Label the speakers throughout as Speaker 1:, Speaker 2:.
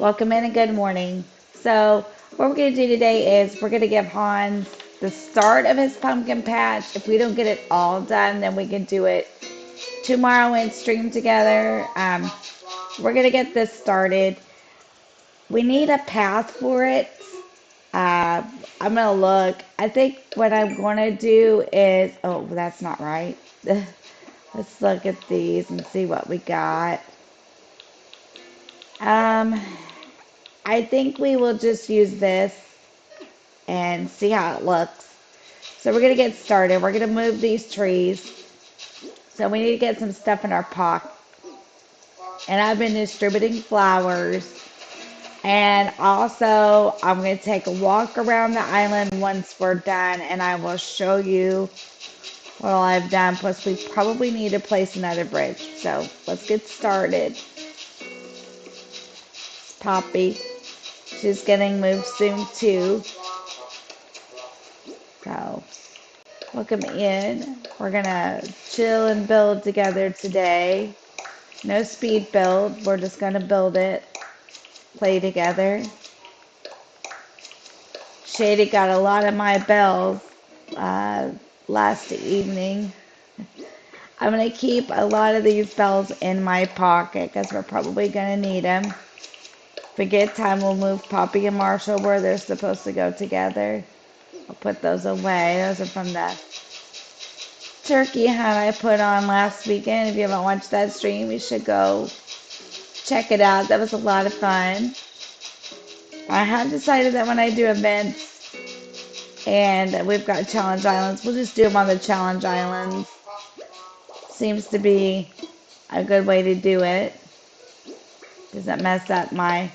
Speaker 1: Welcome in and good morning. So, what we're going to do today is we're going to give Hans the start of his pumpkin patch. If we don't get it all done, then we can do it tomorrow and stream together. We're going to get this started. We need a path for it. Uh, I'm going to look. I think what I'm going to do is, oh, that's not right. Let's look at these and see what we got. Um, I think we will just use this and see how it looks. So we're going to get started. We're going to move these trees. So we need to get some stuff in our pocket. And I've been distributing flowers. And also, I'm going to take a walk around the island once we're done. And I will show you what all I've done. Plus, we probably need to place another bridge. So let's get started. Poppy. She's getting moved soon too. So welcome in. We're gonna chill and build together today. No speed build. We're just gonna build it, play together. Shady got a lot of my bells uh, last evening. I'm gonna keep a lot of these bells in my pocket because we're probably gonna need them. If we get time, we'll move Poppy and Marshall where they're supposed to go together. I'll put those away. Those are from the turkey hunt I put on last weekend. If you haven't watched that stream, you should go check it out. That was a lot of fun. I have decided that when I do events and we've got challenge islands, we'll just do them on the challenge islands. Seems to be a good way to do it. Doesn't mess up my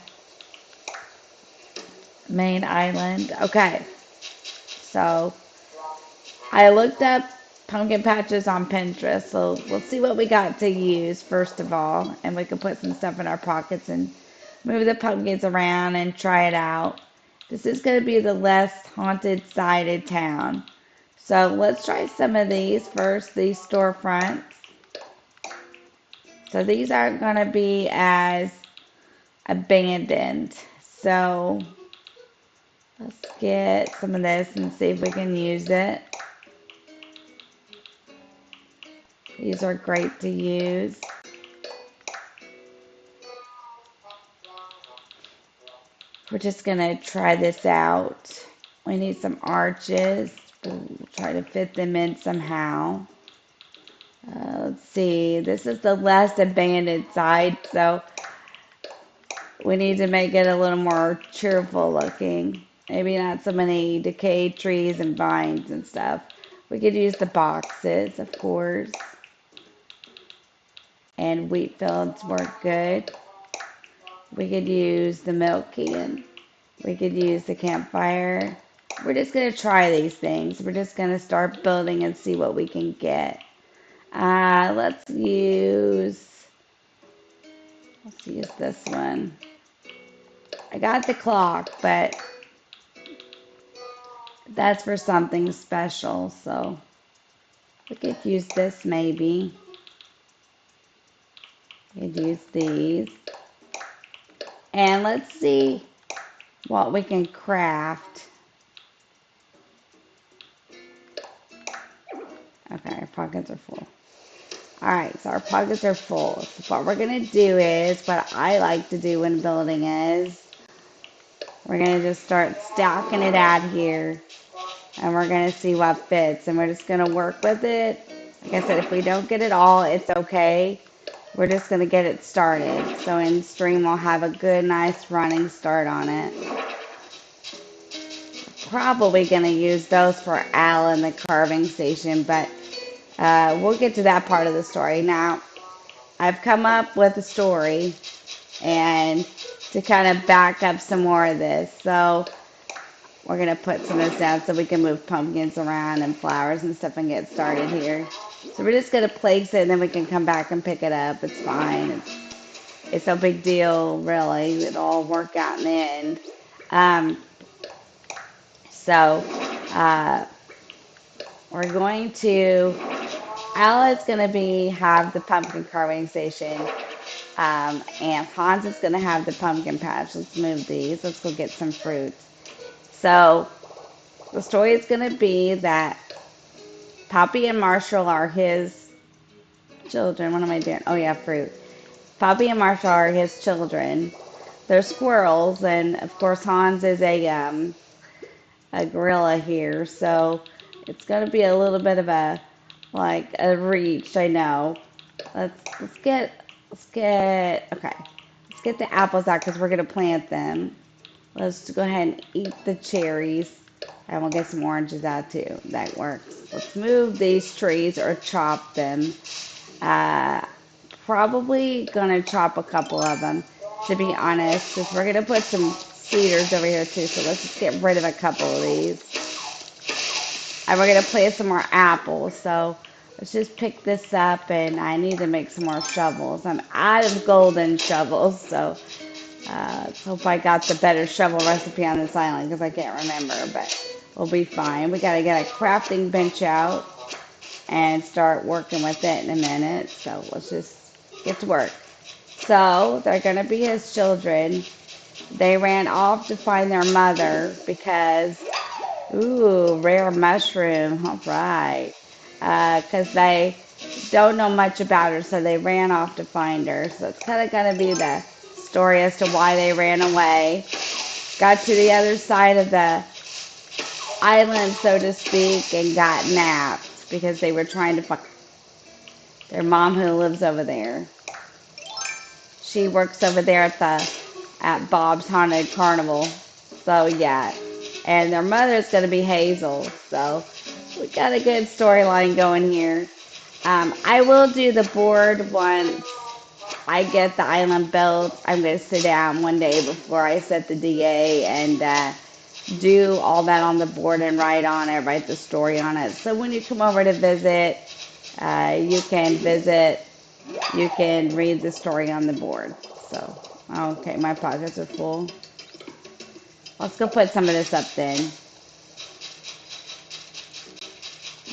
Speaker 1: main island. Okay, so I looked up pumpkin patches on Pinterest, so we'll see what we got to use first of all, and we can put some stuff in our pockets and move the pumpkins around and try it out. This is going to be the less haunted side of town. So let's try some of these first, these storefronts. So these aren't going to be as abandoned. So let's get some of this and see if we can use it. These are great to use. We're just going to try this out. We need some arches. We'll try to fit them in somehow. Let's see. This is the less abandoned side, so we need to make it a little more cheerful looking. Maybe not so many decayed trees and vines and stuff. We could use the boxes, of course. And wheat fields work good. We could use the milk can. We could use the campfire. We're just going to try these things. We're just going to start building and see what we can get. Let's use this one. I got the clock, but that's for something special, so we could use this maybe. We could use these. And let's see what we can craft. Okay, our pockets are full. Alright, so our pockets are full. So what we're going to do is, what I like to do when building is, we're going to just start stacking it out here. And we're going to see what fits. And we're just going to work with it. Like I said, if we don't get it all, it's okay. We're just going to get it started. So in stream, we'll have a good, nice running start on it. Probably going to use those for Al in the carving station, but we'll get to that part of the story. Now, I've come up with a story and to kind of back up some more of this. So we're going to put some of this down so we can move pumpkins around and flowers and stuff and get started here. So we're just going to place it and then we can come back and pick it up. It's fine. It's no big deal, really. It'll all work out in the end. So we're going to, Al is going to have the pumpkin carving station. And Hans is going to have the pumpkin patch. Let's move these. Let's go get some fruit. So the story is going to be that Poppy and Marshall are his children. What am I doing? Oh, yeah, fruit. Poppy and Marshall are his children. They're squirrels, and of course Hans is a gorilla here, so it's going to be a little bit of a reach. I know. Let's get okay. Let's get the apples out because we're gonna plant them. Let's go ahead and eat the cherries, and we'll get some oranges out too. That works. Let's move these trees or chop them. Uh, Probably gonna chop a couple of them, to be honest, because we're gonna put some cedars over here too. So let's just get rid of a couple of these, and we're gonna plant some more apples. So let's just pick this up, and I need to make some more shovels. I'm out of golden shovels, so let's hope I got the better shovel recipe on this island because I can't remember, but we'll be fine. We gotta get a crafting bench out and start working with it in a minute. So let's just get to work. So they're going to be his children. They ran off to find their mother because, ooh, rare mushroom. All right. Because they don't know much about her, so they ran off to find her. So it's kind of going to be the story as to why they ran away. Got to the other side of the island, so to speak, and got napped because they were trying to find their mom who lives over there. She works over there at Bob's Haunted Carnival. So yeah. And their mother's gonna be Hazel. So we got a good storyline going here. I will do the board once I get the island built. I'm gonna sit down one day before I set the DA and do all that on the board and write on it, write the story on it. So when you come over to visit, you can visit, you can read the story on the board. So, okay, my pockets are full. Let's go put some of this up then.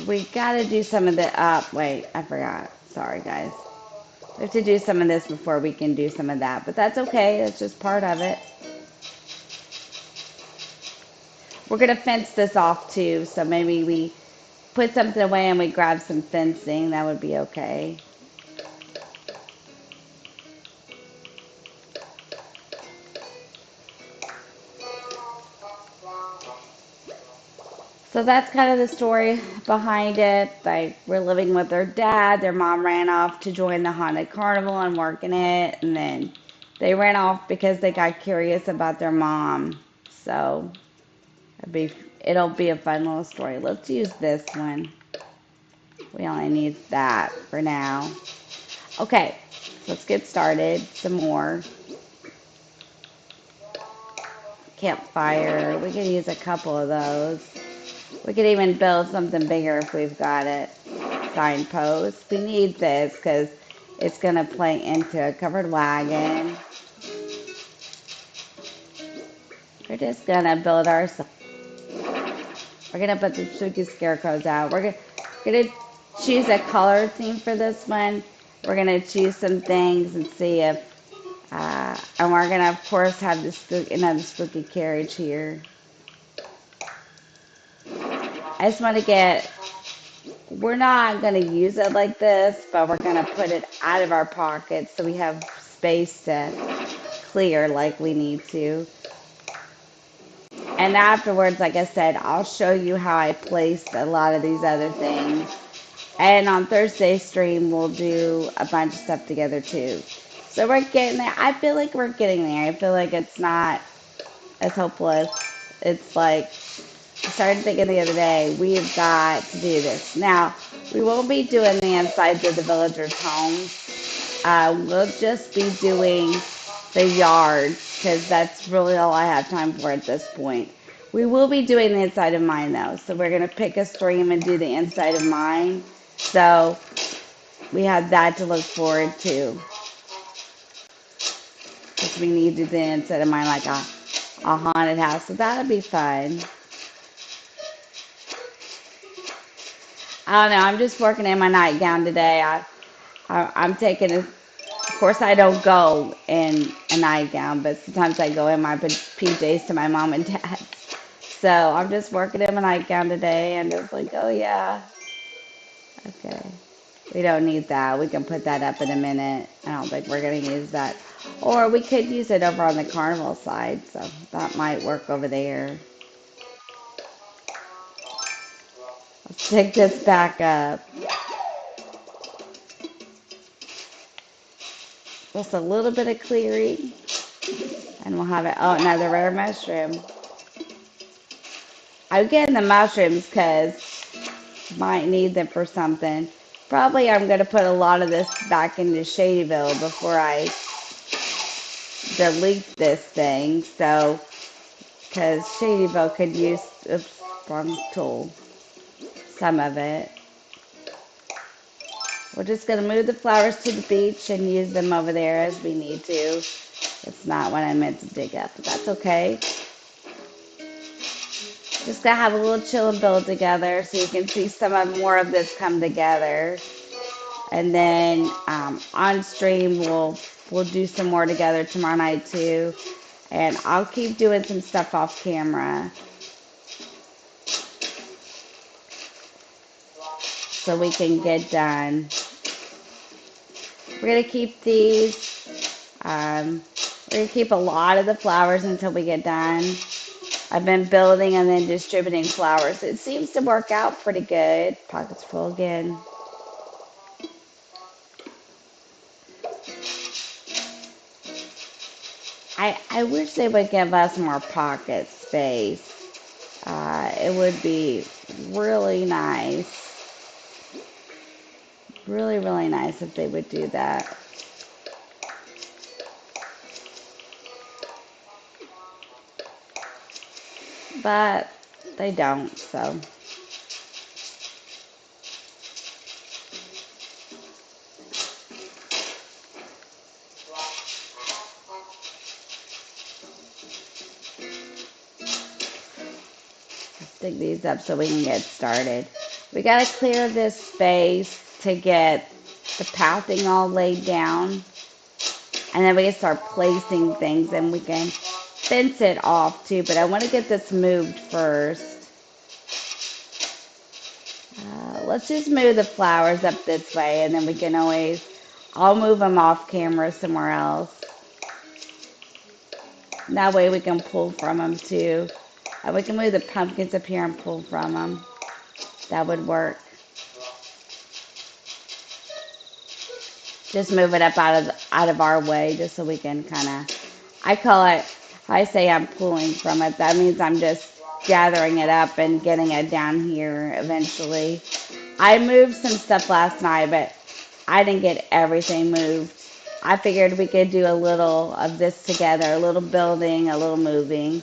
Speaker 1: We gotta do some of the, wait, I forgot. Sorry, guys. We have to do some of this before we can do some of that, but that's okay. It's just part of it. We're gonna fence this off too, so maybe we put something away and we grab some fencing. That would be okay. So that's kind of the story behind it. Like, we're living with their dad. Their mom ran off to join the haunted carnival and work in it. And then they ran off because they got curious about their mom. So it'll be a fun little story. Let's use this one. We only need that for now. Okay, let's get started. Some more campfire. We could use a couple of those. We could even build something bigger if we've got it. Signpost. We need this because it's going to play into a covered wagon. We're just going to build our... We're going to put the spooky scarecrows out. We're going to choose a color theme for this one. We're going to choose some things and see if... and we're going to, of course, have another spooky carriage here. I just want to get... We're not going to use it like this, but we're going to put it out of our pockets so we have space to clear like we need to. And afterwards, like I said, I'll show you how I placed a lot of these other things. And on Thursday's stream, we'll do a bunch of stuff together too. So we're getting there. I feel like we're getting there. I feel like it's not as hopeless. It's like, I started thinking the other day, we've got to do this. Now, we won't be doing the insides of the villagers' homes. We'll just be doing the yards because that's really all I have time for at this point. We will be doing the inside of mine though. So we're going to pick a stream and do the inside of mine. So we have that to look forward to. Because we need to do the inside of mine like a haunted house. So that'll be fun. I don't know. I'm just working in my nightgown today. I'm taking course, I don't go in a nightgown, but sometimes I go in my PJs to my mom and dad. So I'm just working in my nightgown today and just like, oh yeah, okay. We don't need that. We can put that up in a minute. I don't think we're going to use that. Or we could use it over on the carnival side, so that might work over there. Let's pick this back up. Just a little bit of clearing, and we'll have it. Oh, another rare mushroom. I'm getting the mushrooms because might need them for something. Probably I'm going to put a lot of this back into Shadyville before I delete this thing. So, because Shadyville could use, oops, wrong tool, some of it. We're just going to move the flowers to the beach and use them over there as we need to. It's not what I meant to dig up, but that's okay. Just going to have a little chill and build together so you can see some of more of this come together. And then on stream, we'll do some more together tomorrow night too. And I'll keep doing some stuff off camera so we can get done. We're gonna keep these. We're gonna keep a lot of the flowers until we get done. I've been building and then distributing flowers. It seems to work out pretty good. Pockets full again. I wish they would give us more pocket space. It would be really nice. Really, really nice if they would do that. But they don't, so. Dig these up so we can get started. We got to clear this space to get the pathing all laid down. And then we can start placing things and we can fence it off too. But I want to get this moved first. Let's just move the flowers up this way and then we can always, I'll move them off camera somewhere else. That way we can pull from them too. We can move the pumpkins up here and pull from them. That would work. Just move it up out of our way just so we can kind of, I call it, I say I'm pulling from it. That means I'm just gathering it up and getting it down here eventually. I moved some stuff last night, but I didn't get everything moved. I figured we could do a little of this together, a little building, a little moving.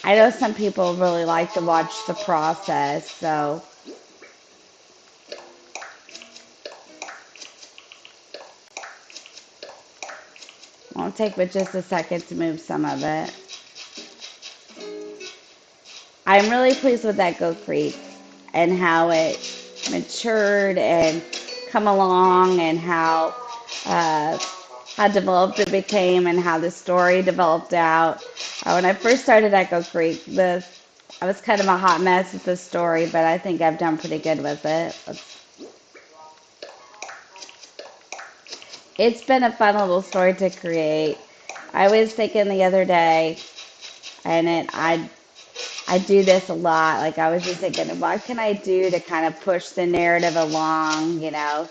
Speaker 1: I know some people really like to watch the process, so it won't take but just a second to move some of it. I'm really pleased with that Goat Creek and how it matured and come along and uh, how developed it became and how the story developed out. When I first started Echo Creek, I was kind of a hot mess with the story, but I think I've done pretty good with it. It's been a fun little story to create. I was thinking the other day, and I do this a lot. Like I was just thinking, what can I do to kind of push the narrative along, you know?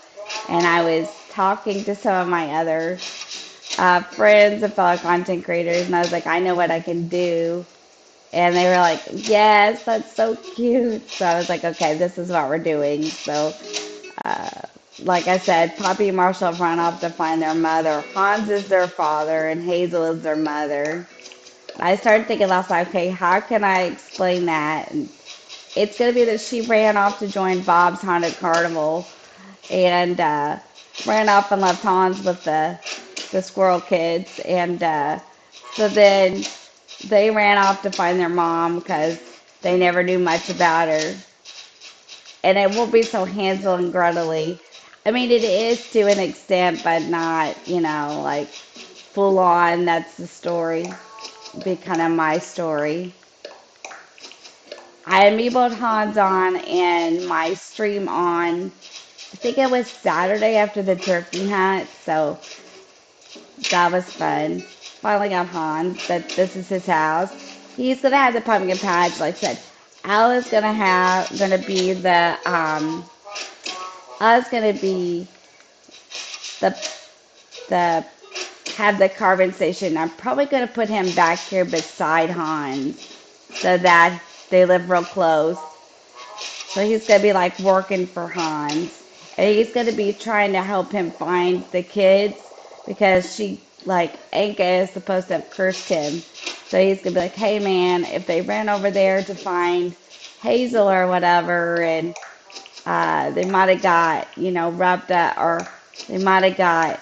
Speaker 1: And I was talking to some of my other friends and fellow content creators, and I was like, I know what I can do. And they were like, yes, that's so cute. So I was like, okay, this is what we're doing. So, uh, like I said, Poppy and Marshall run off to find their mother. Hans is their father, and Hazel is their mother. I started thinking last night, okay, how can I explain that? And it's going to be that she ran off to join Bob's Haunted Carnival and ran off and left Hans with the squirrel kids. And so then they ran off to find their mom because they never knew much about her. And it won't be so Hansel and Gretel-y. I mean, it is to an extent, but not, like full on. That's the story. Be kind of my story. I had Meatball Hans on and my stream on. I think it was Saturday after the turkey hunt, so that was fun. Finally got Hans. That this is his house. He's gonna have the pumpkin patch, like I said. Al is gonna be Al's gonna be the the have the carving station. I'm probably gonna put him back here beside Hans so that they live real close. So he's gonna be like working for Hans, and he's gonna be trying to help him find the kids because Anka is supposed to have cursed him. So he's gonna be like, hey man, if they ran over there to find Hazel or whatever, and they might have got wrapped up, or they might have got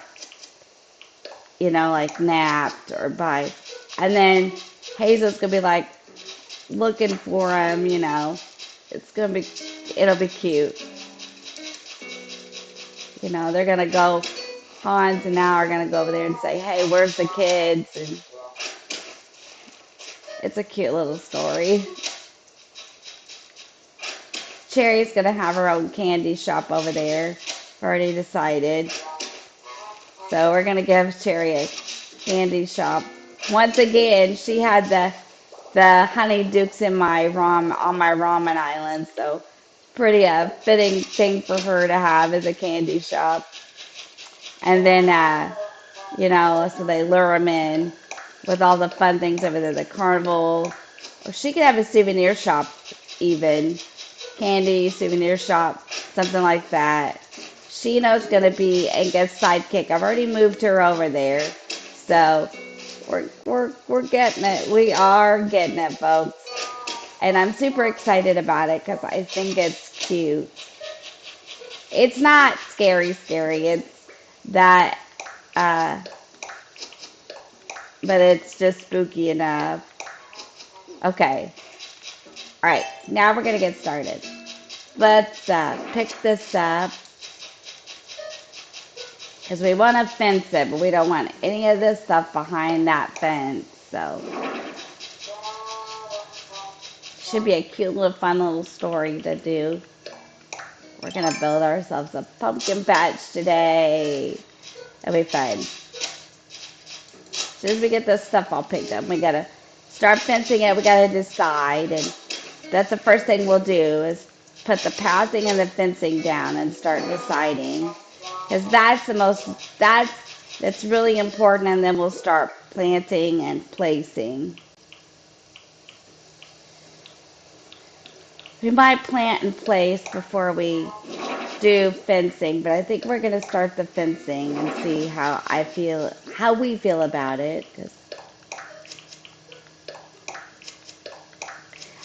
Speaker 1: like napped or by, and then Hazel's gonna be like looking for him. It's gonna be, it'll be cute. They're gonna go, Hans and now are gonna go over there and say, hey, where's the kids? And it's a cute little story. Cherry's gonna have her own candy shop over there. Already decided. So we're gonna give Cherry a candy shop. Once again, she had the honey dukes in my on my ramen island, so pretty fitting thing for her to have is a candy shop. And then so they lure them in with all the fun things over there, the carnival. Or she could have a souvenir shop, even candy souvenir shop, something like that. Shino's gonna be Anga's sidekick. I've already moved her over there, so we're getting it. We are getting it, folks, and I'm super excited about it because I think it's cute. It's not scary. It's that, uh, but it's just spooky enough. Okay, all right. Now we're gonna get started. Let's pick this up because we want to fence it, but we don't want any of this stuff behind that fence. So should be a cute little fun little story to do. We're gonna build ourselves a pumpkin patch today. It'll be fun. As soon as we get this stuff all picked up, we gotta start fencing it. We gotta decide, and that's the first thing we'll do is put the pathing and the fencing down and start deciding, because that's really important, and then we'll start planting and placing. We might plant and place before we do fencing, but I think we're going to start the fencing and see how we feel about it.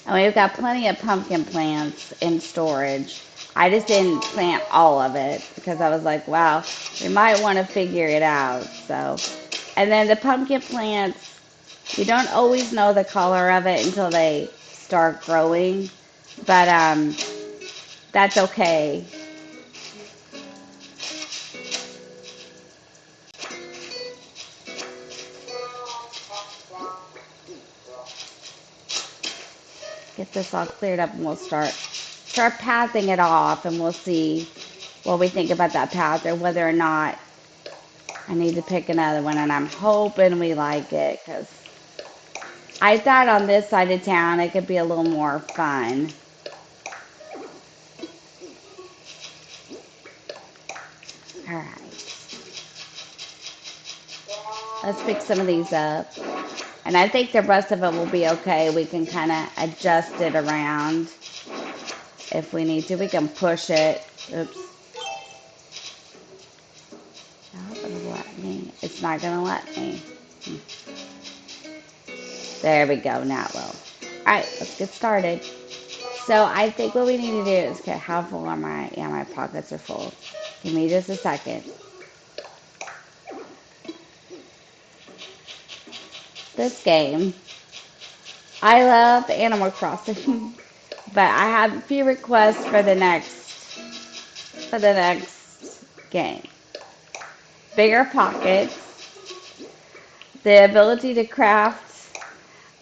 Speaker 1: And we've got plenty of pumpkin plants in storage. I just didn't plant all of it because I was like, wow, we might want to figure it out. So, and then the pumpkin plants, you don't always know the color of it until they start growing, but that's okay. Get this all cleared up and we'll start pathing it off, and we'll see what we think about that path or whether or not I need to pick another one. And I'm hoping we like it because I thought on this side of town it could be a little more fun. All right, let's pick some of these up. And I think the rest of it will be okay. We can kind of adjust it around if we need to. We can push it. Oops. I hope it'll let me. It's not going to let me. There we go. Now it will. All right, let's get started. So I think what we need to do is, okay, how full are my, yeah, my pockets are full. Give me just a second. This game, I love Animal Crossing, but I have a few requests for the next game. Bigger pockets, the ability to craft,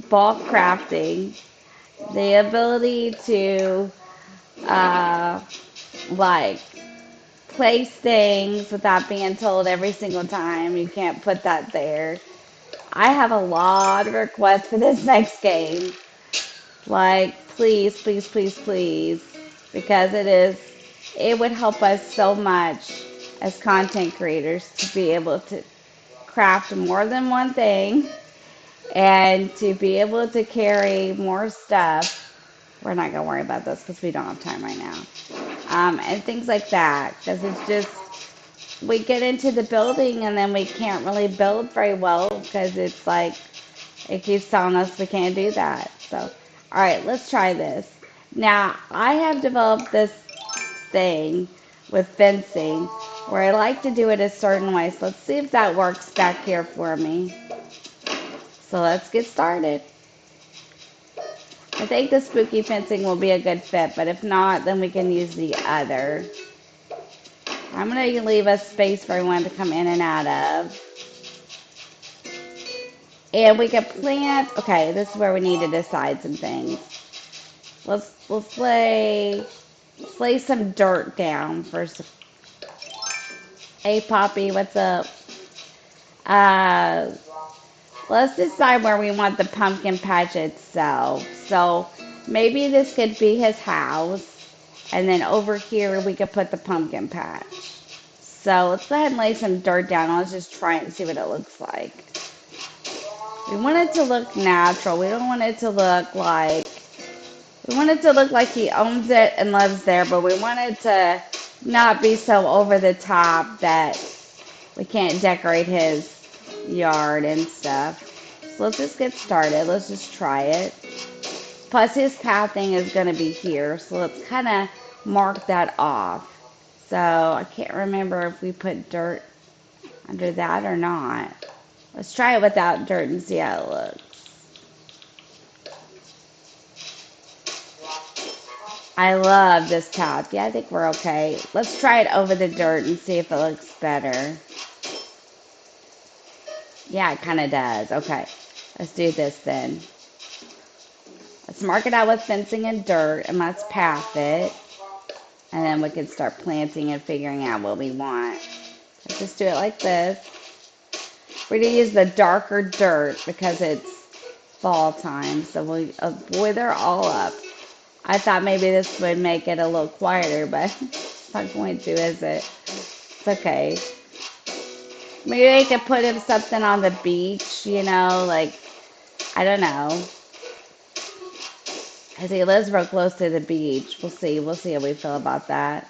Speaker 1: bulk crafting, the ability to uh, like place things without being told every single time you can't put that there. I have a lot of requests for this next game. Like, please, please, please, please, because it would help us so much as content creators to be able to craft more than one thing and to be able to carry more stuff. We're not going to worry about this because we don't have time right now. And things like that, because it's just, we get into the building and then we can't really build very well because it's like, it keeps telling us we can't do that. So, all right, let's try this. Now, I have developed this thing with fencing where I like to do it a certain way. So let's see if that works back here for me. So let's get started. I think the spooky fencing will be a good fit, but if not, then we can use the other. I'm going to leave a space for everyone to come in and out of. And we can plant, okay, this is where we need to decide some things. Let's lay some dirt down first. Hey Poppy, what's up? Uh, let's decide where we want the pumpkin patch itself. So maybe this could be his house, and then over here we could put the pumpkin patch. So let's go ahead and lay some dirt down. Let's just try it and see what it looks like. We want it to look natural. We don't want it to look like, we want it to look like he owns it and lives there, but we want it to not be so over the top that we can't decorate his yard and stuff. So let's just get started. Let's just try it. Plus his pathing is going to be here, so let's kind of mark that off. So I can't remember if we put dirt under that or not. Let's try it without dirt and see how it looks. I love this path. Yeah, I think we're okay. Let's try it over the dirt and see if it looks better. Yeah, it kind of does. Okay, let's do this then. Let's mark it out with fencing and dirt, and let's path it. And then we can start planting and figuring out what we want. Let's just do it like this. We're going to use the darker dirt because it's fall time. So we'll, oh boy, they're all up. I thought maybe this would make it a little quieter, but it's not going to, is it? It's okay. Maybe I could put him something on the beach, you know, like, I don't know. Because he lives real close to the beach. We'll see. We'll see how we feel about that.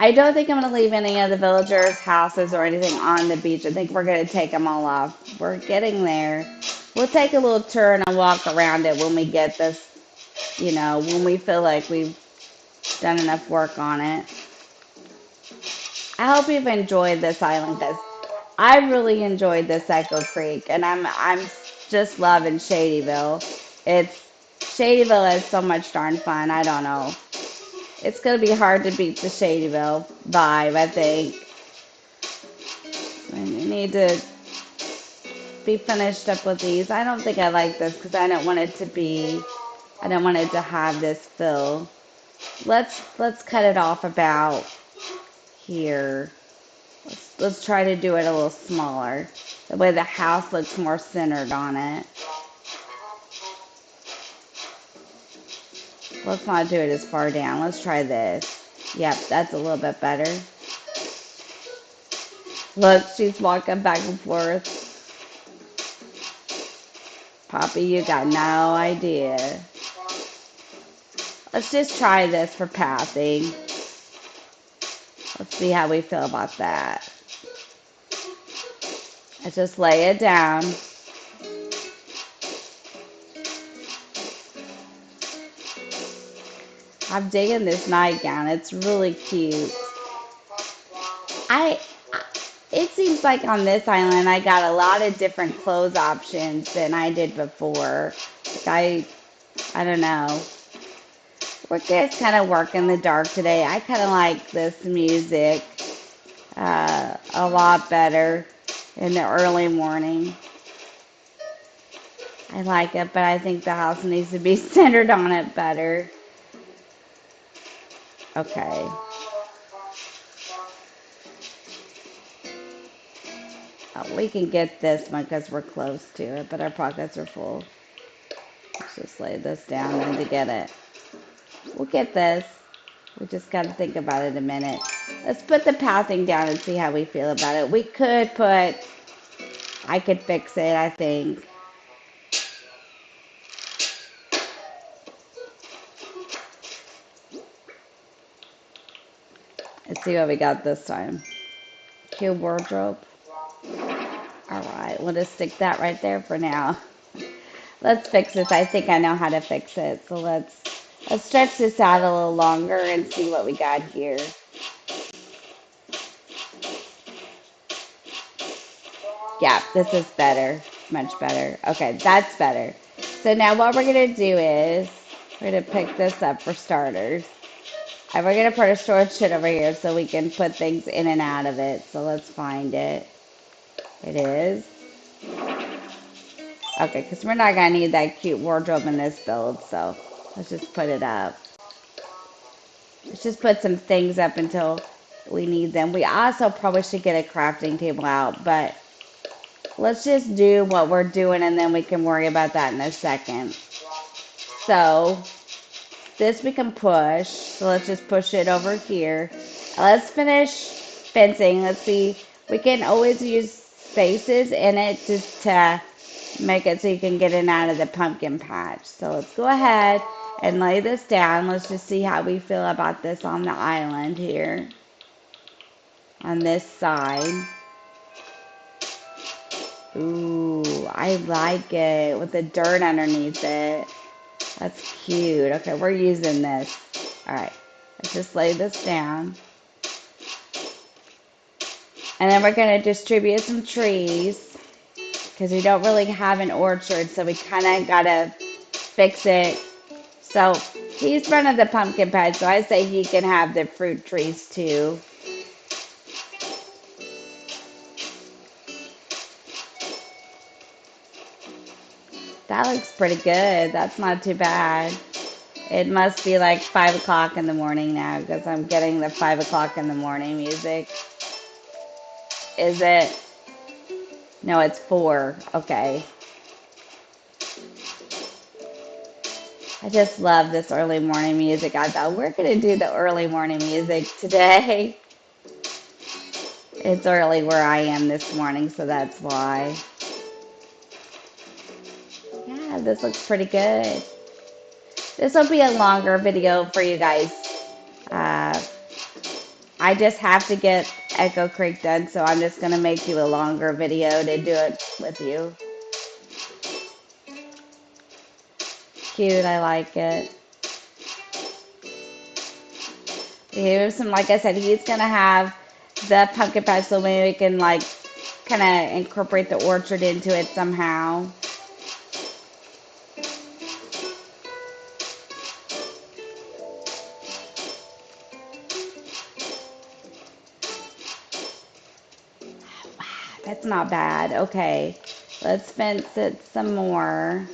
Speaker 1: I don't think I'm going to leave any of the villagers' houses or anything on the beach. I think we're going to take them all off. We're getting there. We'll take a little tour and walk around it when we get this, you know, when we feel like we've done enough work on it. I hope you've enjoyed this island because I really enjoyed this Echo Creek, and I'm just loving Shadyville. Shadyville is so much darn fun. I don't know. It's gonna be hard to beat the Shadyville vibe, I think. We need to be finished up with these. I don't think I like this because I don't want it to be. I don't want it to have this fill. Let's cut it off about here. Let's try to do it a little smaller. That way the house looks more centered on it. Let's not do it as far down. Let's try this. Yep, that's a little bit better. Look, she's walking back and forth. Poppy, you got no idea. Let's just try this for pathing. Let's see how we feel about that. Let's just lay it down. I'm digging this nightgown. It's really cute. It seems like on this island I got a lot of different clothes options than I did before. Like I don't know. We're just kind of work in the dark today. I kind of like this music. a lot better in the early morning. I like it, but I think the house needs to be centered on it better. Okay. We can get this one because we're close to it, but our pockets are full. Let's just lay this down and to get it. We'll get this. We just got to think about it a minute. Let's put the pathing down and see how we feel about it. I could fix it, I think. Let's see what we got this time. Cube wardrobe. All right, we'll just stick that right there for now. Let's fix this. I think I know how to fix it. So let's stretch this out a little longer and see what we got here. Yeah, this is better. Much better. Okay, that's better. So now what we're going to do is we're going to pick this up for starters. And we're going to put a storage shed over here so we can put things in and out of it. So let's find it. It is. Okay, because we're not going to need that cute wardrobe in this build. So let's just put it up. Let's just put some things up until we need them. We also probably should get a crafting table out, but let's just do what we're doing and then we can worry about that in a second. So this we can push. So let's just push it over here. Let's finish fencing. Let's see. We can always use spaces in it just to make it so you can get in and out of the pumpkin patch. So let's go ahead and lay this down. Let's just see how we feel about this on the island here. On this side. Ooh, I like it with the dirt underneath it. That's cute. Okay, we're using this. All right, let's just lay this down. And then we're going to distribute some trees because we don't really have an orchard, so we kind of got to fix it. So he's running the pumpkin patch, so I say he can have the fruit trees too. That looks pretty good. That's not too bad. It must be like 5 o'clock in the morning now because I'm getting the 5 o'clock in the morning music. Is it? No, it's 4. Okay. I just love this early morning music. I thought we're going to do the early morning music today. It's early where I am this morning, so that's why. Yeah, this looks pretty good. This will be a longer video for you guys. Uh, I just have to get Echo Creek done, so I'm just going to make you a longer video to do it with you. Cute, I like it. Here's some, like I said, he's going to have the pumpkin patch, so maybe we can, like, kind of incorporate the orchard into it somehow. That's not bad. Okay, let's fence it some more.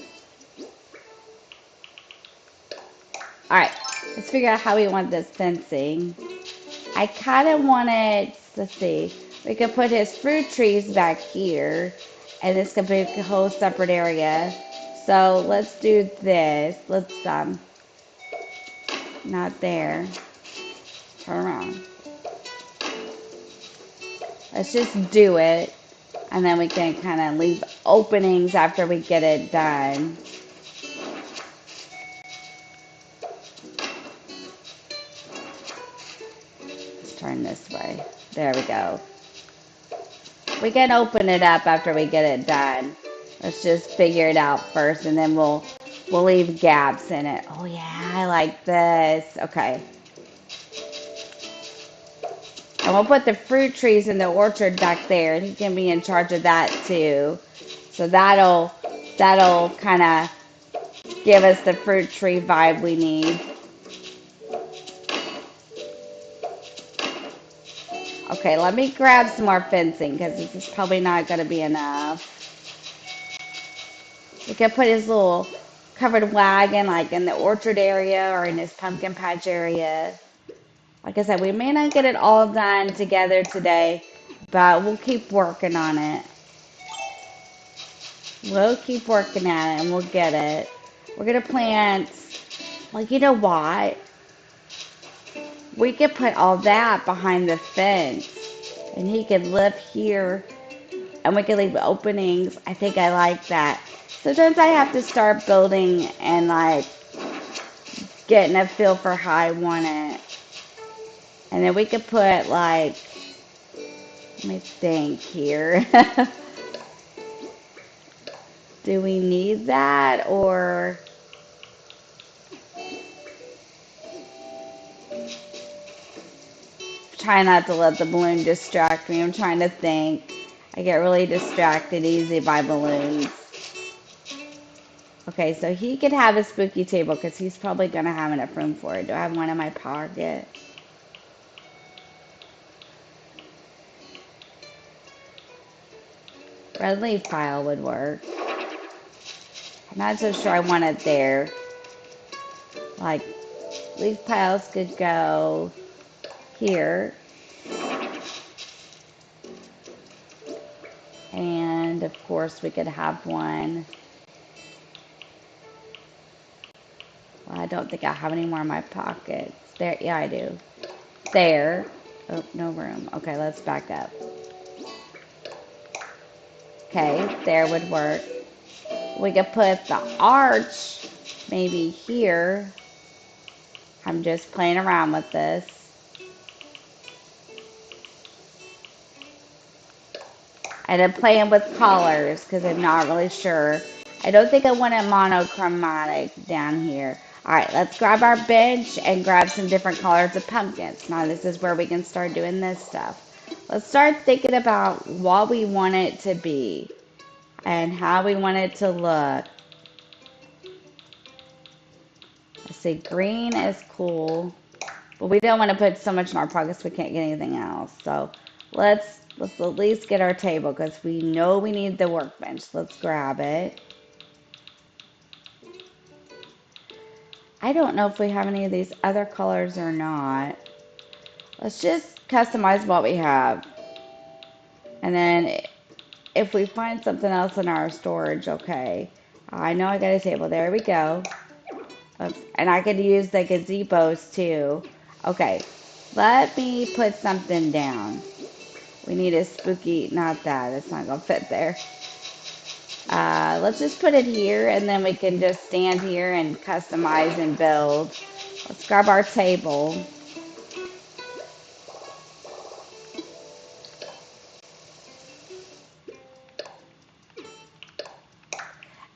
Speaker 1: All right, let's figure out how we want this fencing. I kind of want it, let's see, we could put his fruit trees back here, and this could be a whole separate area. So let's do this. Let's, not there. Turn around. Let's just do it, and then we can kind of leave openings after we get it done. Let's turn this way. There we go. We can open it up after we get it done. Let's just figure it out first, and then we'll leave gaps in it. Oh yeah, I like this. Okay. And we'll put the fruit trees in the orchard back there, and he can be in charge of that too. So that'll kind of give us the fruit tree vibe we need. Okay, let me grab some more fencing because this is probably not going to be enough. We could put his little covered wagon like in the orchard area or in his pumpkin patch area. Like I said, we may not get it all done together today, but we'll keep working on it. We'll keep working at it and we'll get it. We're going to plant, like, you know what? We could put all that behind the fence and he could live here and we could leave openings. I think I like that. Sometimes I have to start building and like getting a feel for how I want it. And then we could put like, let me think here. Do we need that or try not to let the balloon distract me? I'm trying to think. I get really distracted easy by balloons. Okay, so he could have a spooky table because he's probably going to have enough room for it. Do I have one in my pocket? Red leaf pile would work. I'm not so sure I want it there. Like, leaf piles could go here. And of course, we could have one. Well, I don't think I have any more in my pockets. There, yeah, I do. There. Oh, no room. Okay, let's back up. Okay, there would work. We could put the arch maybe here. I'm just playing around with this. And I'm playing with colors because I'm not really sure. I don't think I want it monochromatic down here. All right, let's grab our bench and grab some different colors of pumpkins. Now this is where we can start doing this stuff. Let's start thinking about what we want it to be and how we want it to look. Let's see, green is cool, but we don't want to put so much in our pockets we can't get anything else. So let's at least get our table because we know we need the workbench. Let's grab it. I don't know if we have any of these other colors or not. Let's just customize what we have. And then if we find something else in our storage, okay. I know I got a table. There we go. Oops. And I could use the gazebos too. Okay, let me put something down. We need a spooky, not that, it's not gonna fit there. Let's just put it here and then we can just stand here and customize and build. Let's grab our table.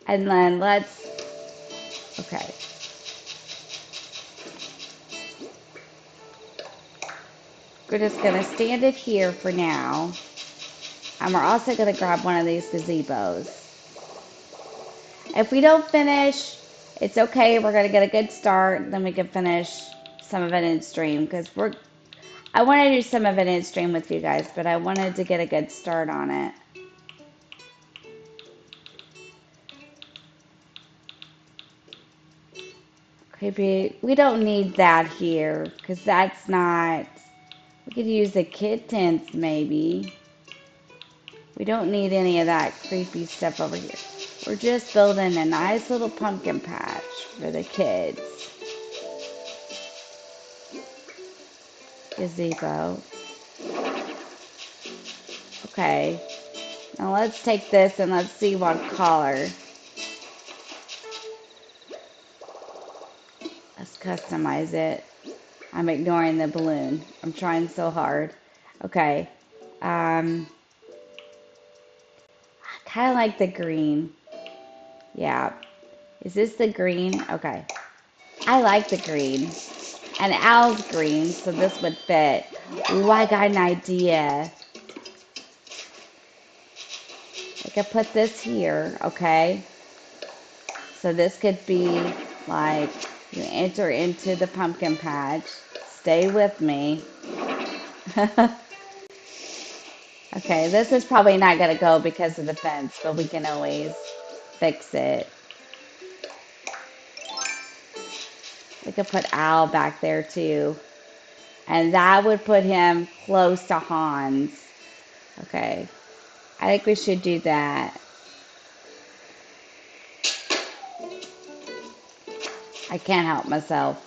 Speaker 1: And then let's, okay. We're just gonna stand it here for now. And we're also gonna grab one of these gazebos. If we don't finish, it's okay. We're gonna get a good start. Then we can finish some of it in stream because I want to do some of it in stream with you guys, but I wanted to get a good start on it. Maybe we don't need that here because that's not. We could use the kittens maybe. We don't need any of that creepy stuff over here. We're just building a nice little pumpkin patch for the kids. Gazebo. Okay. Now let's take this and let's see what color. Let's customize it. I'm ignoring the balloon. I'm trying so hard. Okay. I kind of like the green. Yeah. Is this the green? Okay. I like the green. And Al's green, so this would fit. Ooh, I got an idea. I could put this here, okay? So this could be like you enter into the pumpkin patch. Stay with me. Okay, this is probably not going to go because of the fence, but we can always fix it. We could put Al back there too. And that would put him close to Hans. Okay, I think we should do that. I can't help myself.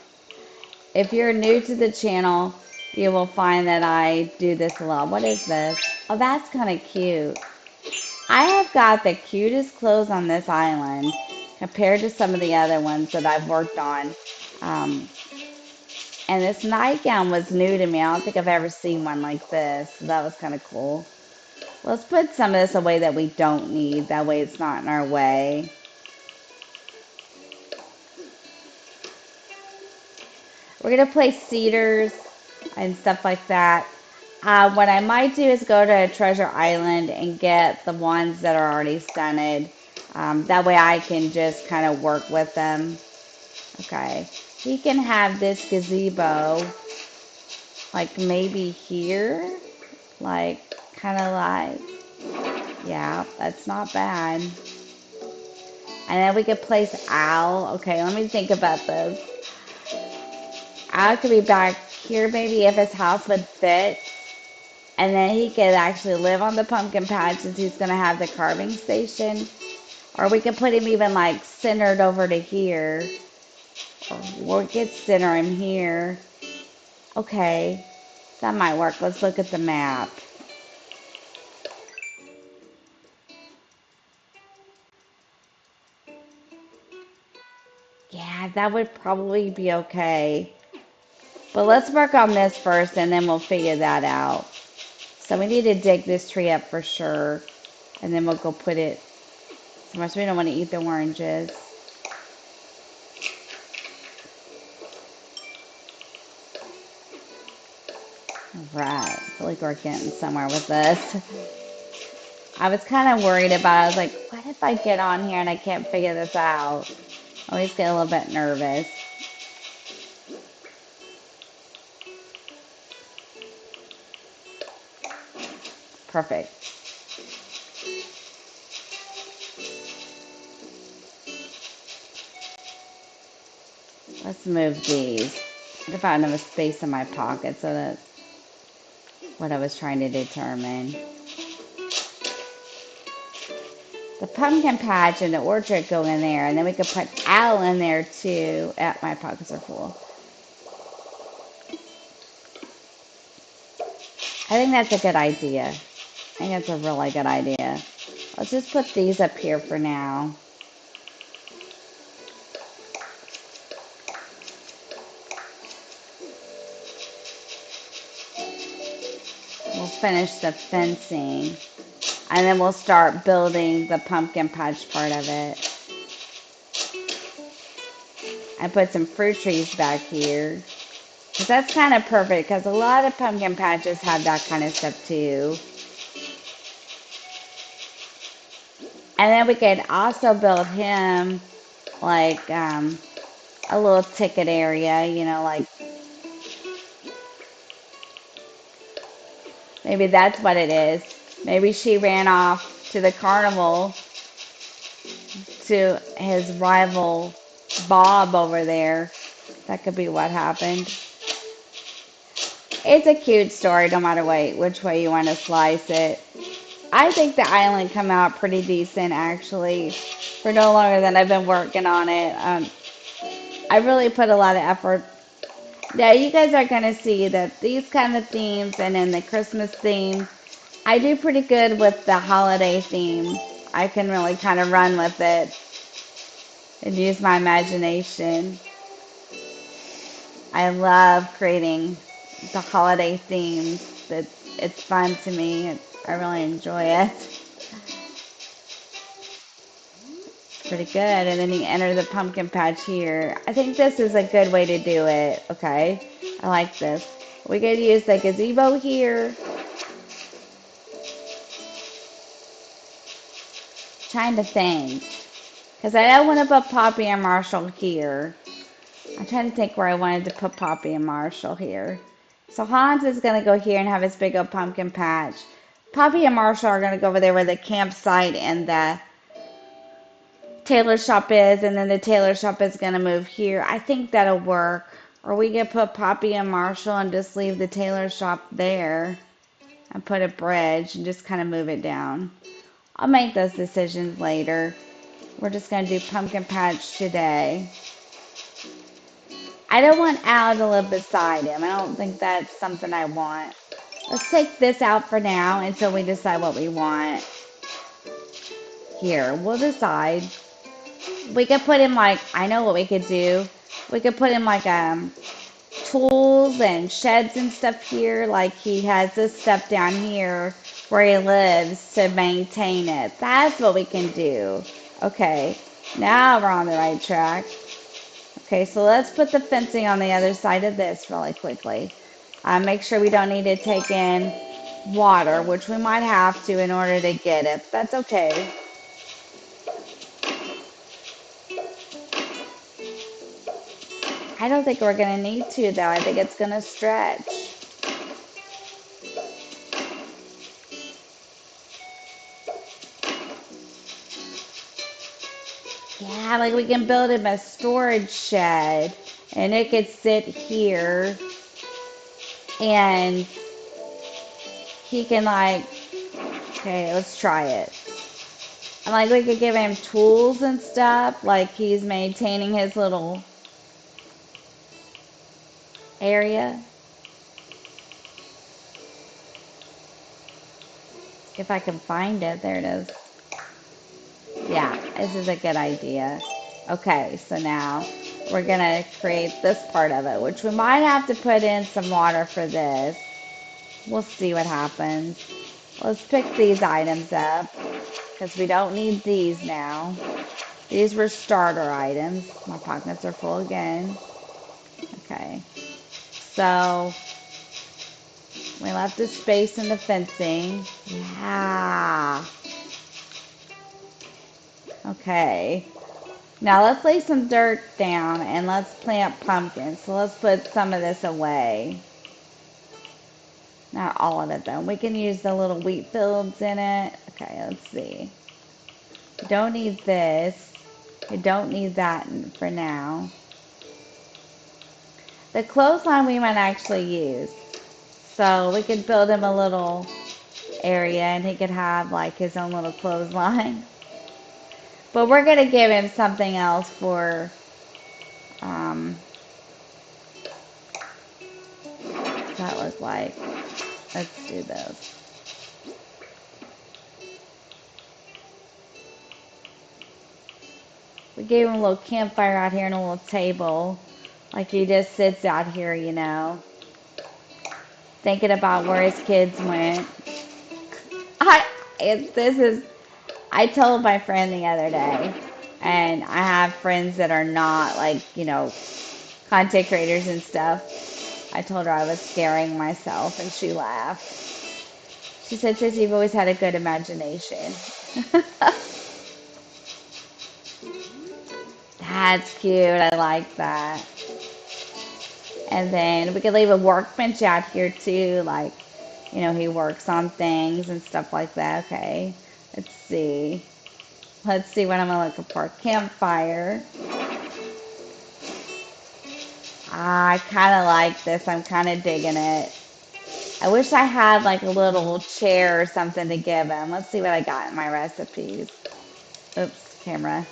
Speaker 1: If you're new to the channel, you will find that I do this a lot. What is this? Oh, that's kind of cute. I have got the cutest clothes on this island compared to some of the other ones that I've worked on. Um, and this nightgown was new to me. I don't think I've ever seen one like this. So that was kind of cool. Let's put some of this away that we don't need. That way it's not in our way. We're going to place cedars and stuff like that. What I might do is go to Treasure Island and get the ones that are already stunted. That way I can just kind of work with them. Okay. He can have this gazebo like maybe here. Like kind of like, yeah, that's not bad. And then we could place Al. Okay, let me think about this. Al could be back here maybe if his house would fit. And then he could actually live on the pumpkin patch since he's going to have the carving station. Or we could put him even like centered over to here. Or we could center him here. Okay, that might work. Let's look at the map. Yeah, that would probably be okay. But let's work on this first and then we'll figure that out. So we need to dig this tree up for sure. And then we'll go put it somewhere so we don't want to eat the oranges. Right. I feel like we're getting somewhere with this. I was kind of worried about it. I was like, what if I get on here and I can't figure this out? I always get a little bit nervous. Perfect. Let's move these. I found enough space in my pocket so that's what I was trying to determine. The pumpkin patch and the orchard go in there, and then we could put Al in there too. My pockets are full. I think that's a good idea. I think that's a really good idea. Let's just put these up here for now. We'll finish the fencing. And then we'll start building the pumpkin patch part of it. I put some fruit trees back here. Because that's kind of perfect because a lot of pumpkin patches have that kind of stuff too. And then we could also build him like a little ticket area, you know, like maybe that's what it is. Maybe she ran off to the carnival to his rival Bob over there. That could be what happened. It's a cute story no matter which way you want to slice it. I think the island come out pretty decent actually for no longer than I've been working on it. I really put a lot of effort. Yeah, you guys are going to see that these kind of themes and in the Christmas theme, I do pretty good with the holiday theme. I can really kind of run with it and use my imagination. I love creating the holiday themes. It's fun to me. I really enjoy it. Pretty good. And then you enter the pumpkin patch here. I think this is a good way to do it. Okay. I like this. We could use the gazebo here. Trying to think. Because I don't want to put Poppy and Marshall here. I'm trying to think where I wanted to put Poppy and Marshall here. So Hans is going to go here and have his big old pumpkin patch. Poppy and Marshall are going to go over there where the campsite and the tailor shop is, and then the tailor shop is going to move here. I think that'll work. Or we could put Poppy and Marshall and just leave the tailor shop there and put a bridge and just kind of move it down. I'll make those decisions later. We're just going to do pumpkin patch today. I don't want Al to live beside him. I don't think that's something I want. Let's take this out for now until we decide what we want. Here, we'll decide. We could put him like, I know what we could do. We could put him like tools and sheds and stuff here. Like he has this stuff down here where he lives to maintain it. That's what we can do. Okay, now we're on the right track. Okay, so let's put the fencing on the other side of this really quickly. Make sure we don't need to take in water, which we might have to in order to get it. That's okay. I don't think we're going to need to, though. I think it's going to stretch. Yeah, like we can build him a storage shed, and it could sit here, and he can like, okay, let's try it. And like we could give him tools and stuff, like he's maintaining his little area. If I can find it, there it is. Yeah, this is a good idea. Okay, so now we're gonna create this part of it, which we might have to put in some water for this. We'll see what happens. Let's pick these items up because we don't need these now. These were starter items. My pockets are full again. Okay, so we left the space in the fencing. Yeah. Okay. Now let's lay some dirt down and let's plant pumpkins. So let's put some of this away. Not all of it though. We can use the little wheat fields in it. Okay, let's see. We don't need this. We don't need that for now. The clothesline we might actually use. So we could build him a little area and he could have like his own little clothesline. But we're going to give him something else for, what that look like. Let's do this. We gave him a little campfire out here and a little table. Like he just sits out here, you know, thinking about where his kids went. I told my friend the other day, and I have friends that are not like, you know, content creators and stuff. I told her I was scaring myself, and she laughed. She said, "Sissy, you've always had a good imagination." That's cute. I like that. And then we could leave a workbench out here too, like, you know, he works on things and stuff like that. Okay, let's see. Let's see what I'm looking for. Campfire. I kind of like this. I'm kind of digging it. I wish I had like a little chair or something to give him. Let's see what I got in my recipes. Oops, camera.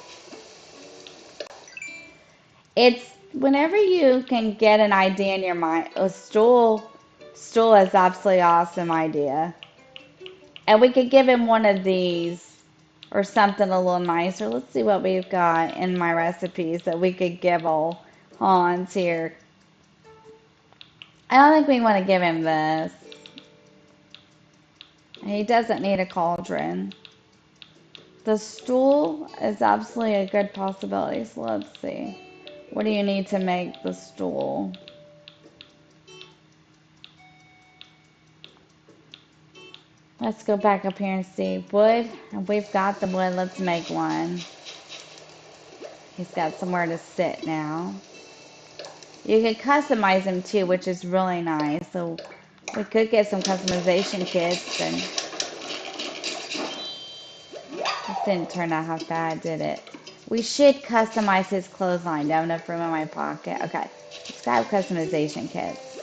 Speaker 1: It's whenever you can get an idea in your mind. A stool is absolutely awesome idea. And we could give him one of these or something a little nicer. Let's see what we've got in my recipes that we could give old Hans here. I don't think we want to give him this. He doesn't need a cauldron. The stool is absolutely a good possibility. So let's see. What do you need to make the stool? Let's go back up here and see. Wood. And we've got the wood. Let's make one. He's got somewhere to sit now. You can customize him too, which is really nice. So we could get some customization kits and Didn't turn out half bad, did it? We should customize his clothesline. Don't have enough room in my pocket. Okay, let's grab customization kits.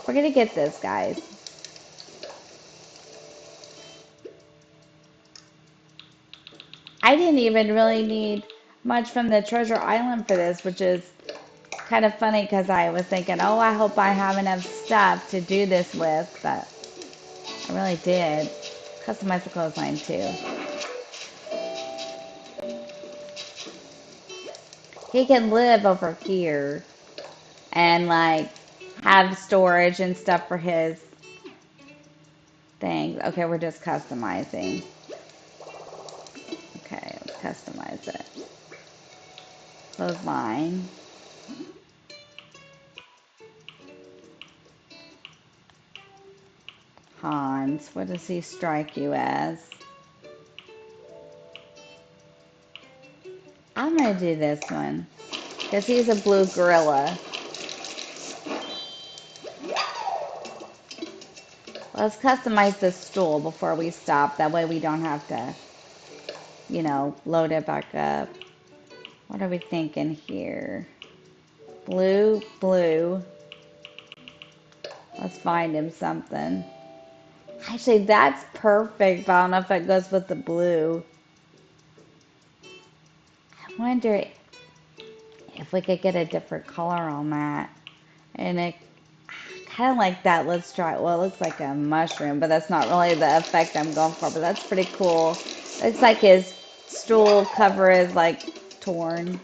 Speaker 1: We're gonna get this, guys. I didn't even really need much from the treasure island for this, which is kind of funny because I was thinking, oh, I hope I have enough stuff to do this with, but I really did. Customize the clothesline too. He can live over here and like have storage and stuff for his things. Okay, we're just customizing. Okay, let's customize it. Clothesline. Hans, what does he strike you as? I'm gonna do this one because he's a blue gorilla. Let's customize this stool before we stop. That way we don't have to, load it back up. What are we thinking here? Blue, blue. Let's find him something. Actually, that's perfect, but I don't know if it goes with the blue. I wonder if we could get a different color on that. And it kind of like that. Let's try it. Well, it looks like a mushroom, but that's not really the effect I'm going for, but that's pretty cool. Looks like his stool cover is like torn.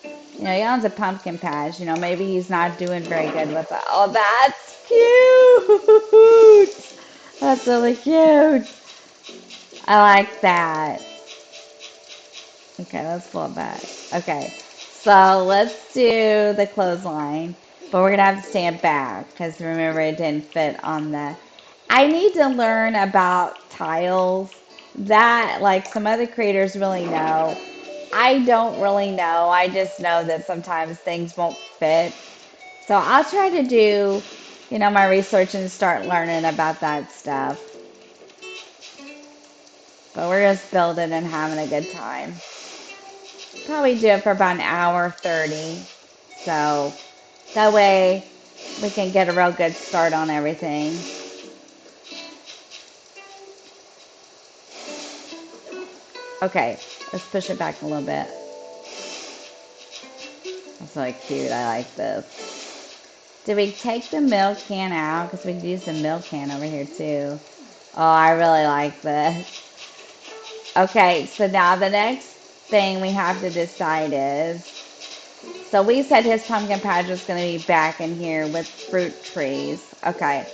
Speaker 1: He owns a pumpkin patch. Maybe he's not doing very good with it. Oh, that's cute. That's really cute. I like that. Okay, let's pull it back. Okay, so let's do the clothesline, but we're gonna have to stand back because remember it didn't fit on the. I need to learn about tiles that like some other creators really know. I don't really know. I just know that sometimes things won't fit. So I'll try to do, my research and start learning about that stuff. But we're just building and having a good time. Probably do it for about an hour 30. So that way we can get a real good start on everything. Okay, let's push it back a little bit. That's really cute. I like this. Did we take the milk can out? Because we could use the milk can over here too. Oh, I really like this. Okay, so now the next thing we have to decide is, so we said his pumpkin patch was going to be back in here with fruit trees. Okay,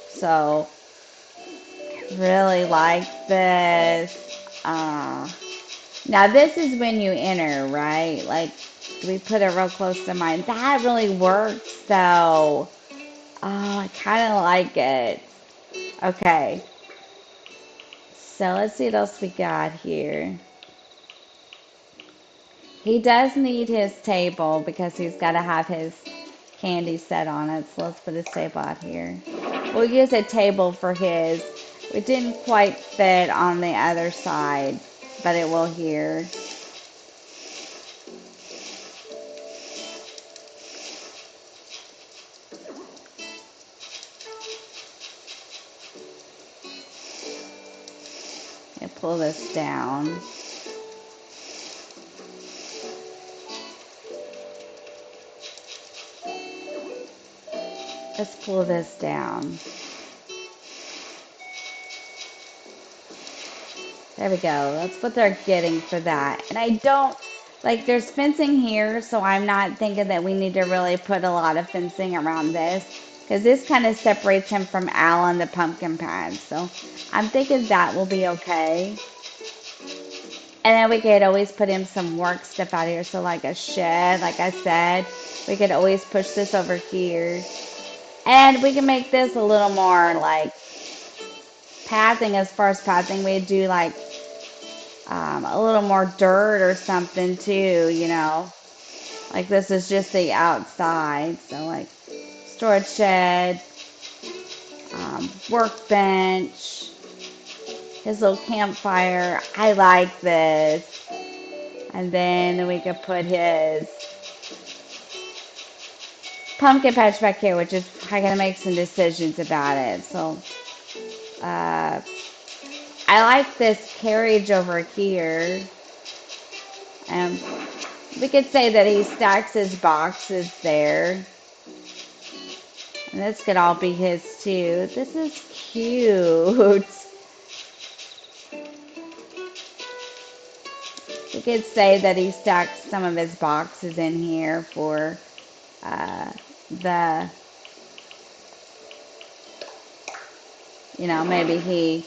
Speaker 1: so really like this. Now this is when you enter, right? Like, we put it real close to mine. That really works though. Oh, I kind of like it. Okay, so let's see what else we got here. He does need his table because he's got to have his candy set on it. So let's put his table out here. We'll use a table for his. It didn't quite fit on the other side, but it will here. And pull this down. Let's pull this down. There we go. That's what they're getting for that. And I don't, like, there's fencing here, so I'm not thinking that we need to really put a lot of fencing around this. Because this kind of separates him from Alan the pumpkin patch. So I'm thinking that will be okay. And then we could always put in some work stuff out here. So like a shed, like I said, we could always push this over here. And we can make this a little more like pathing. As far as pathing, we'd do like a little more dirt or something too. Like this is just the outside. So like storage shed, workbench, his little campfire. I like this. And then we could put his pumpkin patch back here, which is I gotta make some decisions about it. So uh, I like this carriage over here. And we could say that he stacks his boxes there. And this could all be his too. This is cute. We could say that he stacks some of his boxes in here for uh, the, maybe he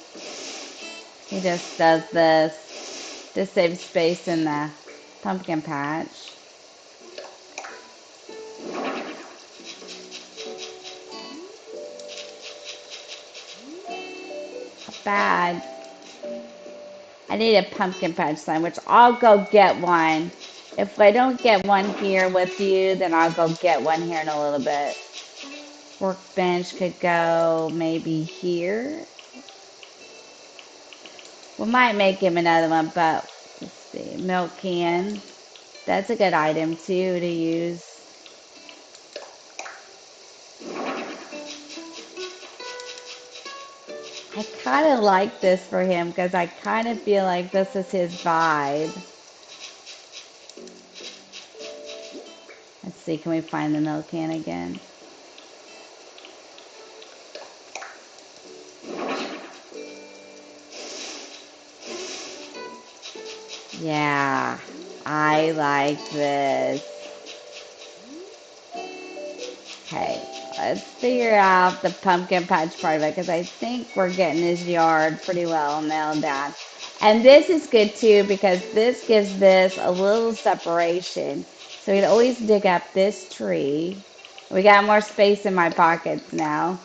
Speaker 1: just does this to save space in the pumpkin patch. Not bad. I need a pumpkin patch sign, which I'll go get one. If I don't get one here with you, then I'll go get one here in a little bit. Workbench could go maybe here. We might make him another one, but let's see. Milk can. That's a good item too to use. I kind of like this for him because I kind of feel like this is his vibe. Let's see, can we find the milk can again? Yeah, I like this. Okay, let's figure out the pumpkin patch part of it because I think we're getting his yard pretty well nailed down. And this is good too because this gives this a little separation. So we'd always dig up this tree. We got more space in my pockets now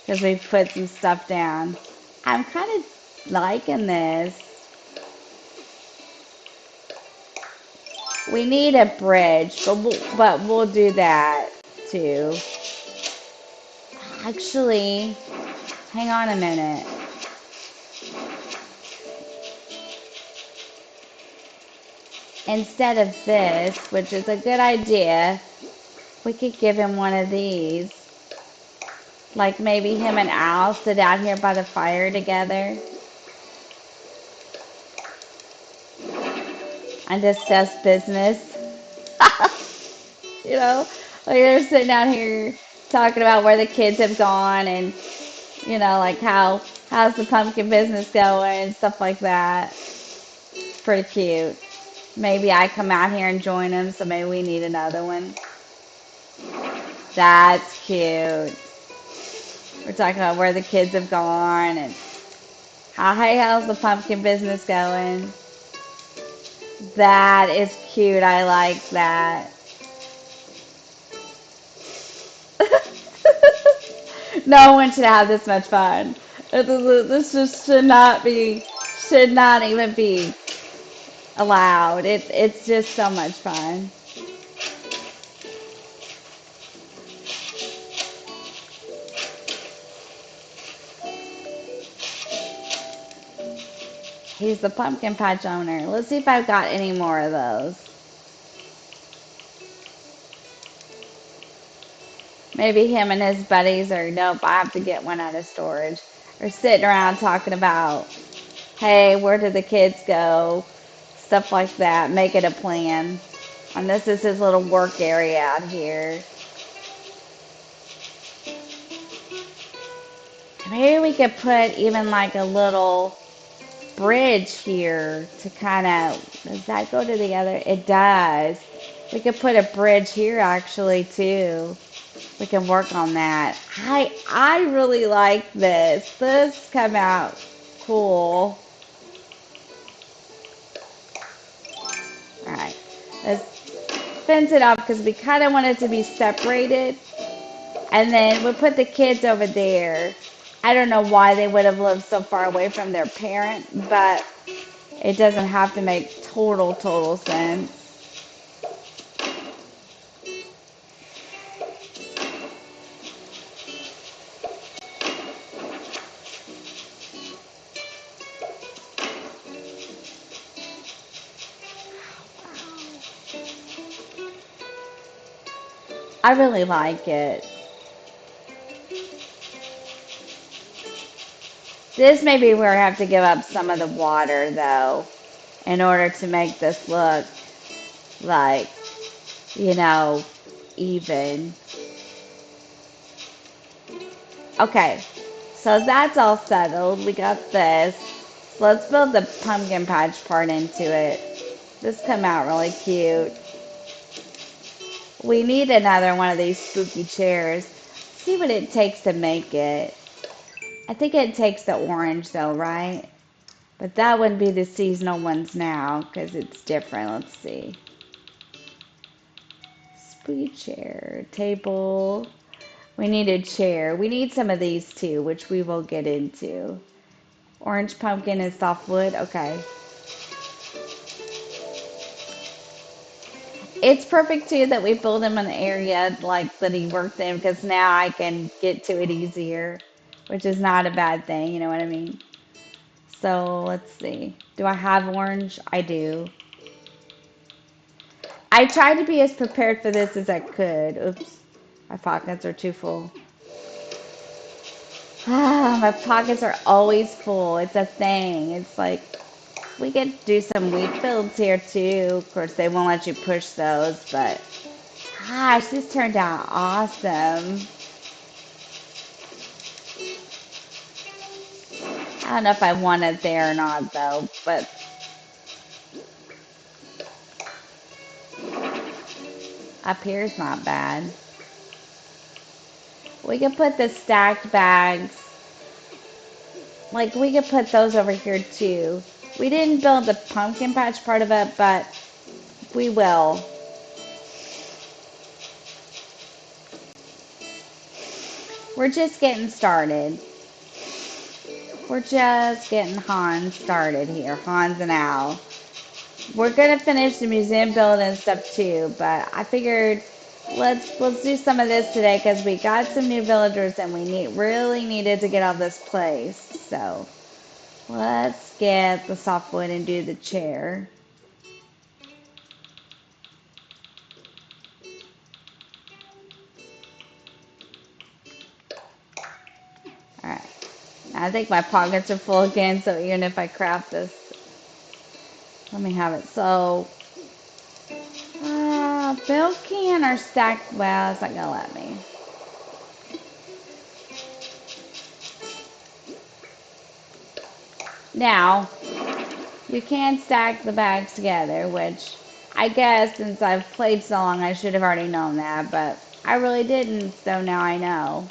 Speaker 1: because we put some stuff down. I'm kind of liking this. We need a bridge, but we'll do that too. Actually, hang on a minute. Instead of this, which is a good idea, we could give him one of these. Like maybe him and Al sit out here by the fire together and discuss business. you know, like they're sitting out here talking about where the kids have gone and like how's the pumpkin business going and stuff like that. Pretty cute. Maybe I come out here and join them, so maybe we need another one. That's cute. We're talking about where the kids have gone and how's the pumpkin business going? That is cute. I like that. No one should have this much fun. This just should not even be allowed. It's just so much fun. He's the pumpkin patch owner. Let's see if I've got any more of those. Maybe him and his buddies are, nope, I have to get one out of storage. Or sitting around talking about, hey, where did the kids go? Stuff like that. Make it a plan. And this is his little work area out here. Maybe we could put even like a little bridge here to kind of, does that go to the other? It does. We could put a bridge here actually too. We can work on that. I really like this. This come out cool. All right. Let's fence it up because we kind of want it to be separated. And then we'll put the kids over there. I don't know why they would have lived so far away from their parent, but it doesn't have to make total sense. I really like it. This may be where I have to give up some of the water though, in order to make this look like, you know, even. Okay, so that's all settled. We got this. So let's build the pumpkin patch part into it. This come out really cute. We need another one of these spooky chairs. See what it takes to make it. I think it takes the orange though, right? But that wouldn't be the seasonal ones now because it's different. Let's see. Spooky chair, table. We need a chair. We need some of these too, which we will get into. Orange pumpkin is softwood. Okay. It's perfect too that we build him an area like that he worked in because now I can get to it easier, which is not a bad thing. You know what I mean? So let's see. Do I have orange? I do. I tried to be as prepared for this as I could. Oops. My pockets are too full. Ah, my pockets are always full. It's a thing. It's like we could do some wheat fields here too. Of course, they won't let you push those, but gosh, this turned out awesome. I don't know if I want it there or not though, but up here is not bad. We could put the stacked bags, like we could put those over here too. We didn't build the pumpkin patch part of it, but we will. We're just getting started. We're just getting Hans started here, Hans and Al. We're gonna finish the museum building and stuff too, but I figured let's do some of this today because we got some new villagers and we really needed to get all this placed. So let's get the softwood and do the chair. All right. I think my pockets are full again, so even if I craft this, let me have it. So, build can or stack, well, it's not gonna let me. Now, you can stack the bags together, which I guess since I've played so long, I should have already known that, but I really didn't, so now I know.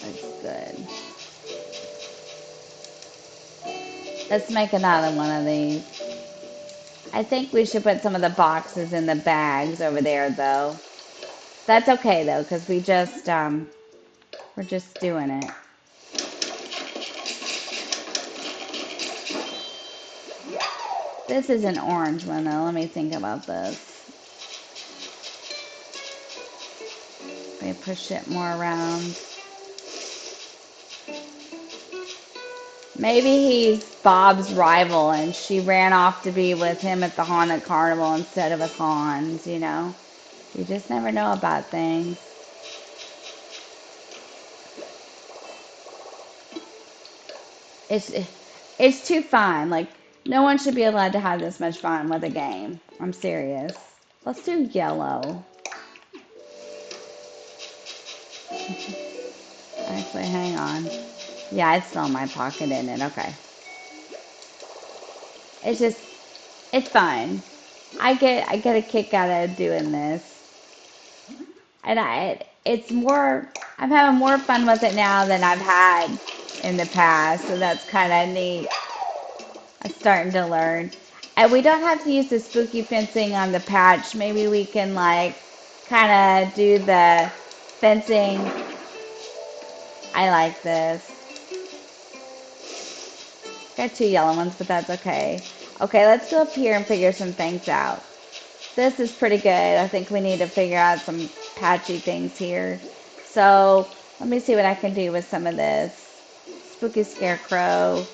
Speaker 1: That's good. Let's make another one of these. I think we should put some of the boxes in the bags over there, though. That's okay, though, because we're just doing it. This is an orange one, though. Let me think about this. Let me push it more around. Maybe he's Bob's rival and she ran off to be with him at the Haunted Carnival instead of with Hans, you know? You just never know about things. It's it's too fun. Like no one should be allowed to have this much fun with a game. I'm serious. Let's do yellow. Actually, hang on. Yeah, it's still in my pocket, isn't it? Okay. It's just it's fun. I get a kick out of doing this. And it's more I'm having more fun with it now than I've had in the past, so that's kind of neat. I'm starting to learn. And we don't have to use the spooky fencing on the patch. Maybe we can like kind of do the fencing. I like this. Got two yellow ones, but that's okay. Okay, let's go up here and figure some things out. This is pretty good. I think we need to figure out some patchy things here. So let me see what I can do with some of this. Spooky Scarecrow.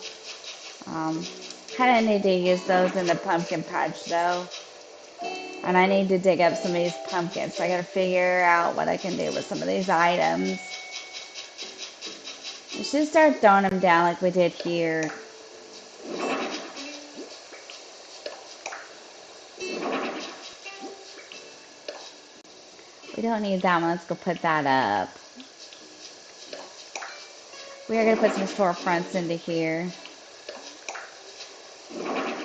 Speaker 1: Um, kind of need to use those in the pumpkin patch though. And I need to dig up some of these pumpkins. So I gotta figure out what I can do with some of these items. We should start throwing them down like we did here. We don't need that one. Let's go put that up. We are going to put some storefronts into here.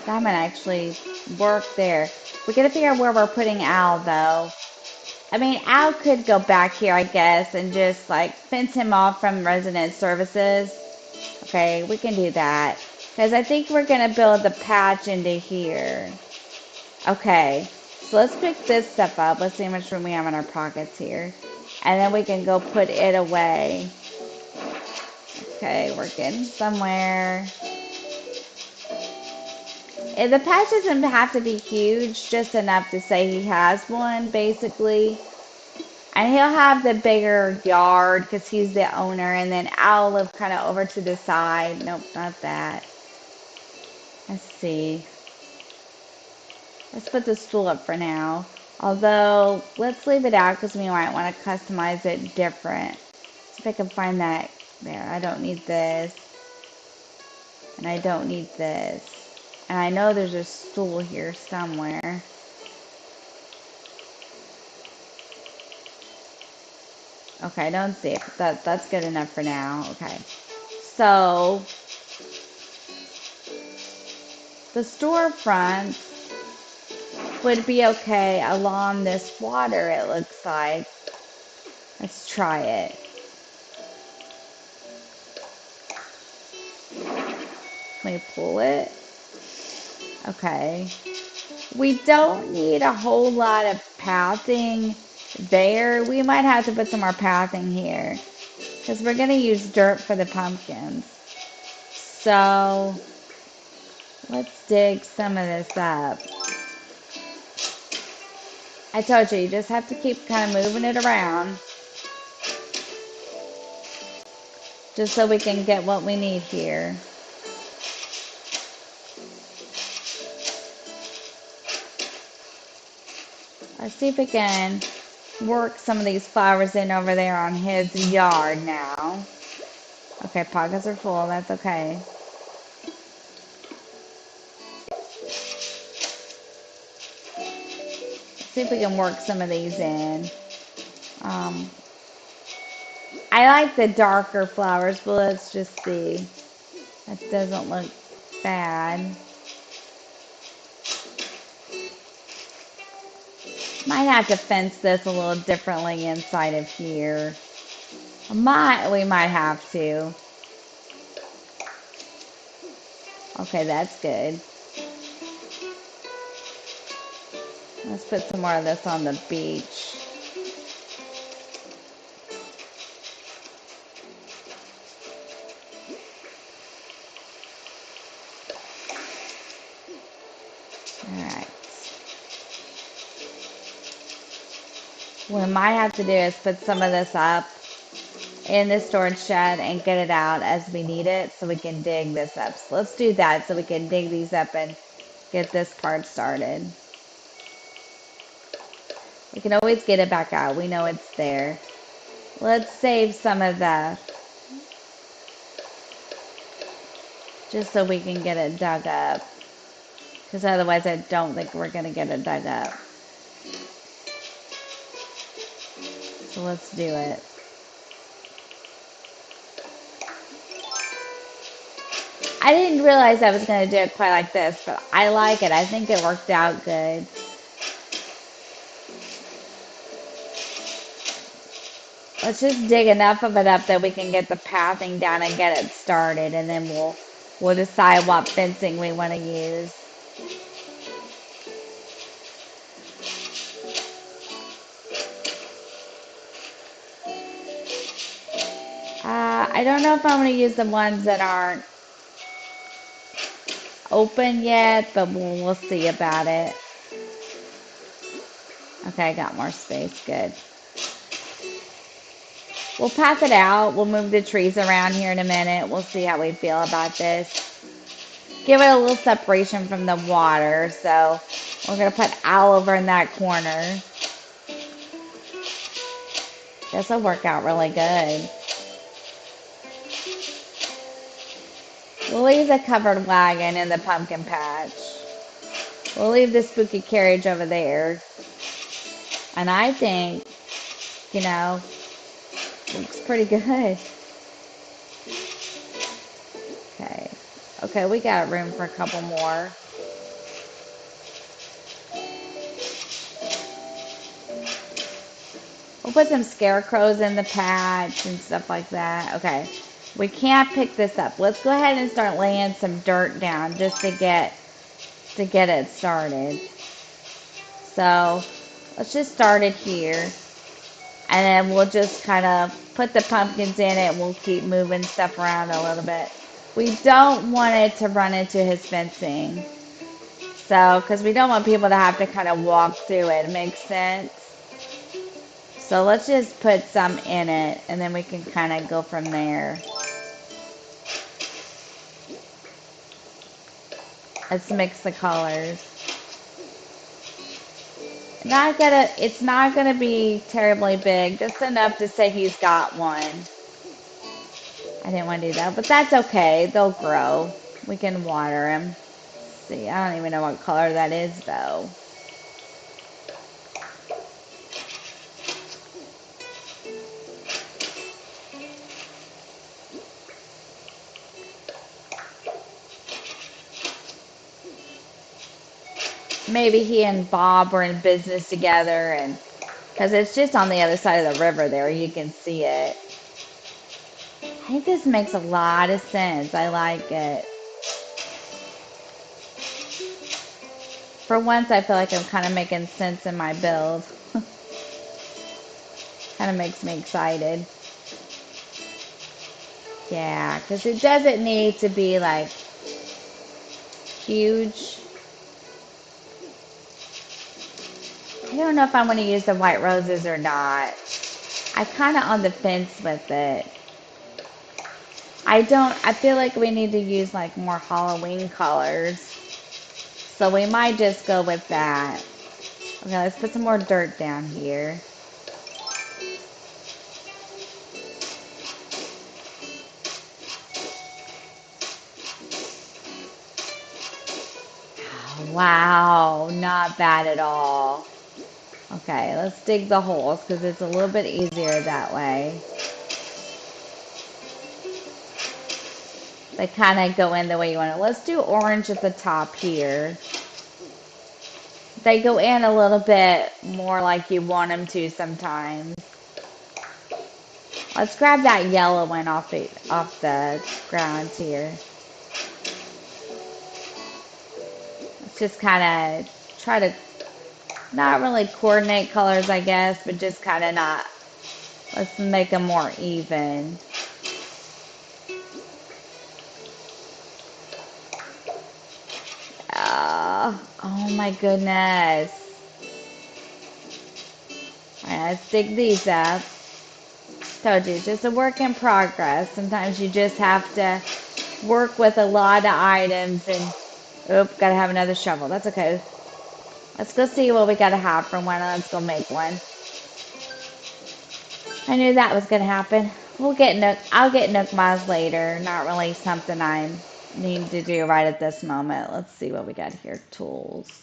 Speaker 1: That might actually work there. We got to figure out where we're putting Al, though. I mean, Al could go back here, I guess, and just, like, fence him off from resident services. Okay, we can do that. Because I think we're going to build the patch into here. Okay, so let's pick this stuff up. Let's see how much room we have in our pockets here. And then we can go put it away. Okay, we're getting somewhere. The patch doesn't have to be huge, just enough to say he has one, basically. And he'll have the bigger yard because he's the owner. And then I'll live kind of over to the side. Nope, not that. Let's see. Let's put the stool up for now. Although, let's leave it out because we might want to customize it different. See if I can find that there. I don't need this. And I don't need this. And I know there's a stool here somewhere. Okay, I don't see it. That's good enough for now. Okay. So, the storefront would be okay along this water, it looks like. Let's try it. Can we pull it? Okay. We don't need a whole lot of pathing there. We might have to put some more pathing here because we're going to use dirt for the pumpkins. So let's dig some of this up. I told you just have to keep kind of moving it around just so we can get what we need here. Let's see if we can work some of these flowers in over there on his yard now. Okay, pockets are full. That's okay. Let's see if we can work some of these in. I like the darker flowers, but let's just see. That doesn't look bad. Might have to fence this a little differently inside of here. We might have to. Okay, that's good. Let's put some more of this on the beach. Alright. What we might have to do is put some of this up in the storage shed and get it out as we need it so we can dig this up. So let's do that so we can dig these up and get this part started. We can always get it back out. We know it's there. Let's save some of the, just so we can get it dug up. Because otherwise I don't think we're going to get it dug up. So let's do it. I didn't realize I was going to do it quite like this, but I like it. I think it worked out good. Let's just dig enough of it up that we can get the pathing down and get it started, and then we'll decide what fencing we want to use. I don't know if I'm going to use the ones that aren't open yet, but we'll see about it. Okay, I got more space. Good. We'll path it out. We'll move the trees around here in a minute. We'll see how we feel about this. Give it a little separation from the water. So We're going to put Al over in that corner. This will work out really good. We'll leave the covered wagon in the pumpkin patch. We'll leave the spooky carriage over there. And I think, you know, looks pretty good. Okay. Okay, we got room for a couple more. We'll put some scarecrows in the patch and stuff like that. Okay. We can't pick this up. Let's go ahead and start laying some dirt down just to get it started. So let's just start it here. And then we'll just kind of put the pumpkins in it. We'll keep moving stuff around a little bit. We don't want it to run into his fencing. So, because we don't want people to have to kind of walk through it. It makes sense. So let's just put some in it, and then we can kind of go from there. Let's mix the colors. It's not gonna be terribly big, just enough to say he's got one. I didn't want to do that, but that's okay. They'll grow. We can water them. See, I don't even know what color that is, though. Maybe he and Bob were in business together, and because it's just on the other side of the river there, you can see it. I think this makes a lot of sense. I like it. For once, I feel like I'm kind of making sense in my build. Kind of makes me excited. Yeah, because it doesn't need to be like huge. I don't know if I'm going to use the white roses or not. I'm kind of on the fence with it. I feel like we need to use like more Halloween colors. So we might just go with that. Okay, let's put some more dirt down here. Wow, not bad at all. Okay, let's dig the holes because it's a little bit easier that way. They kind of go in the way you want it. Let's do orange at the top here. They go in a little bit more like you want them to sometimes. Let's grab that yellow one off the ground here. Let's just kind of try to not really coordinate colors, I guess, but just kind of not. Let's make them more even. Oh my goodness. All right, let's dig these up. Told you, it's just a work in progress. Sometimes you just have to work with a lot of items and, oop, gotta have another shovel. That's okay. Let's go see what we gotta have for one. Let's go make one. I knew that was gonna happen. I'll get Nook Miles later. Not really something I need to do right at this moment. Let's see what we got here. Tools.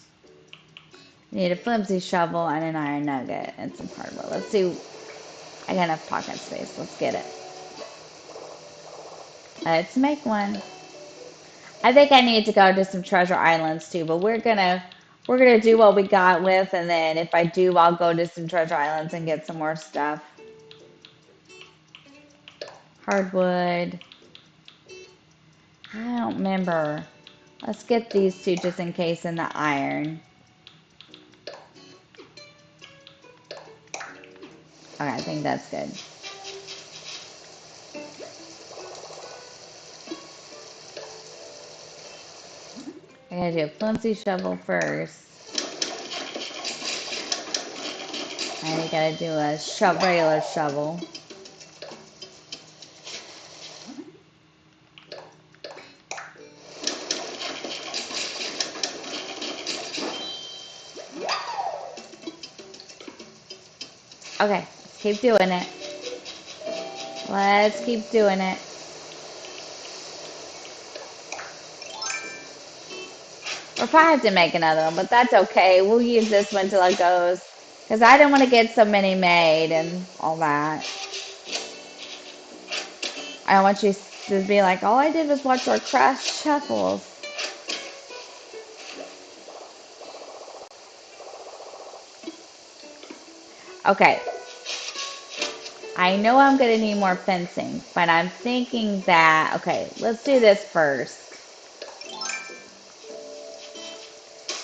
Speaker 1: Need a flimsy shovel and an iron nugget and some hardwood. Let's see. I got enough pocket space. Let's get it. Let's make one. I think I need to go to some treasure islands too, but we're gonna do what we got with, and then if I do, I'll go to some treasure islands and get some more stuff. Hardwood. I don't remember. Let's get these two just in case in the iron. Okay, I think that's good. I gotta do a flimsy shovel first. And you gotta do a regular shovel. Okay, let's keep doing it. Let's keep doing it. We'll probably have to make another one, but that's okay. We'll use this one till it goes. Because I don't want to get so many made and all that. I don't want you to be like, all I did was watch our crash shuffles. Okay. I know I'm going to need more fencing, but I'm thinking that, okay, let's do this first.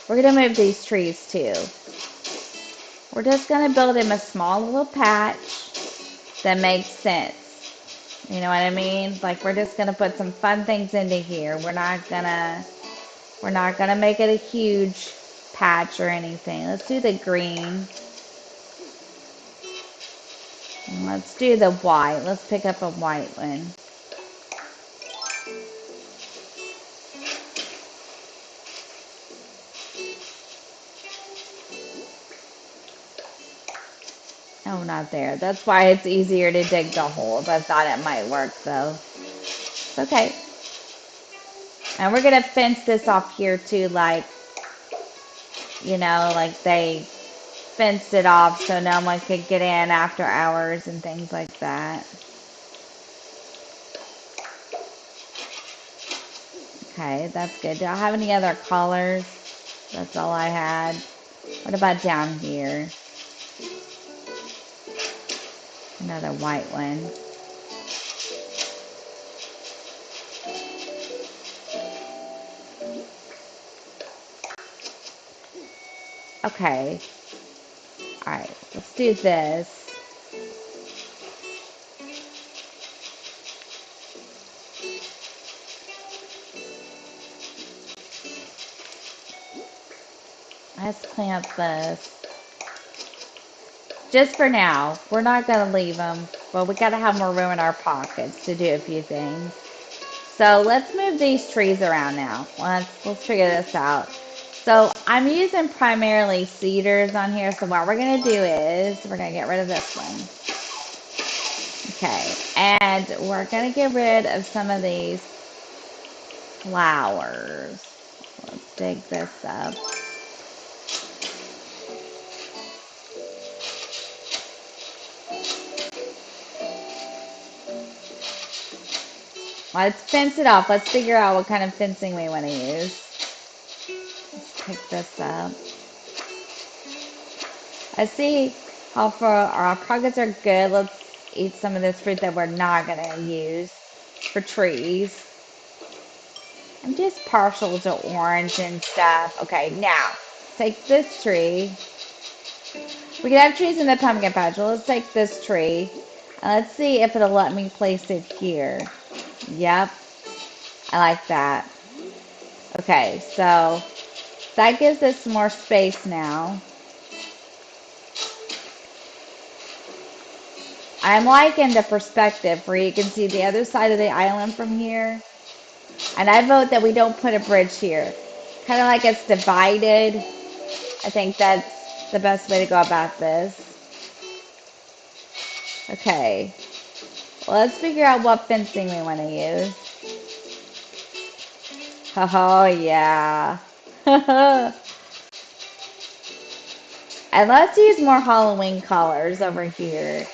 Speaker 1: We're going to move these trees too. We're just going to build him a small little patch that makes sense. You know what I mean? Like we're just going to put some fun things into here. We're not gonna make it a huge patch or anything. Let's do the green. And let's do the white. Let's pick up a white one. Oh, not there. That's why it's easier to dig the holes. I thought it might work though. Okay. And we're gonna fence this off here too, like, like they fenced it off so no one could get in after hours and things like that. Okay, that's good. Do I have any other colors? That's all I had. What about down here? Another white one. Okay. All right, let's do this. Let's plant this. Just for now. We're not going to leave them, but we got to have more room in our pockets to do a few things. So let's move these trees around now. Let's figure this out. So I'm using primarily cedars on here. So what we're going to do is we're going to get rid of this one. Okay, and we're going to get rid of some of these flowers. Let's dig this up. Let's fence it off. Let's figure out what kind of fencing we want to use. Let's pick this up. I see how far our progress are good. Let's eat some of this fruit that we're not going to use for trees. I'm just partial to orange and stuff. Okay, now, take this tree. We can have trees in the pumpkin patch. Well, let's take this tree. And let's see if it'll let me place it here. Yep, I like that. Okay, so that gives us more space now. I'm liking the perspective where you can see the other side of the island from here. And I vote that we don't put a bridge here. Kind of like it's divided. I think that's the best way to go about this. Okay. Well, let's figure out what fencing we want to use. Oh, yeah. And let's use more Halloween colors over here.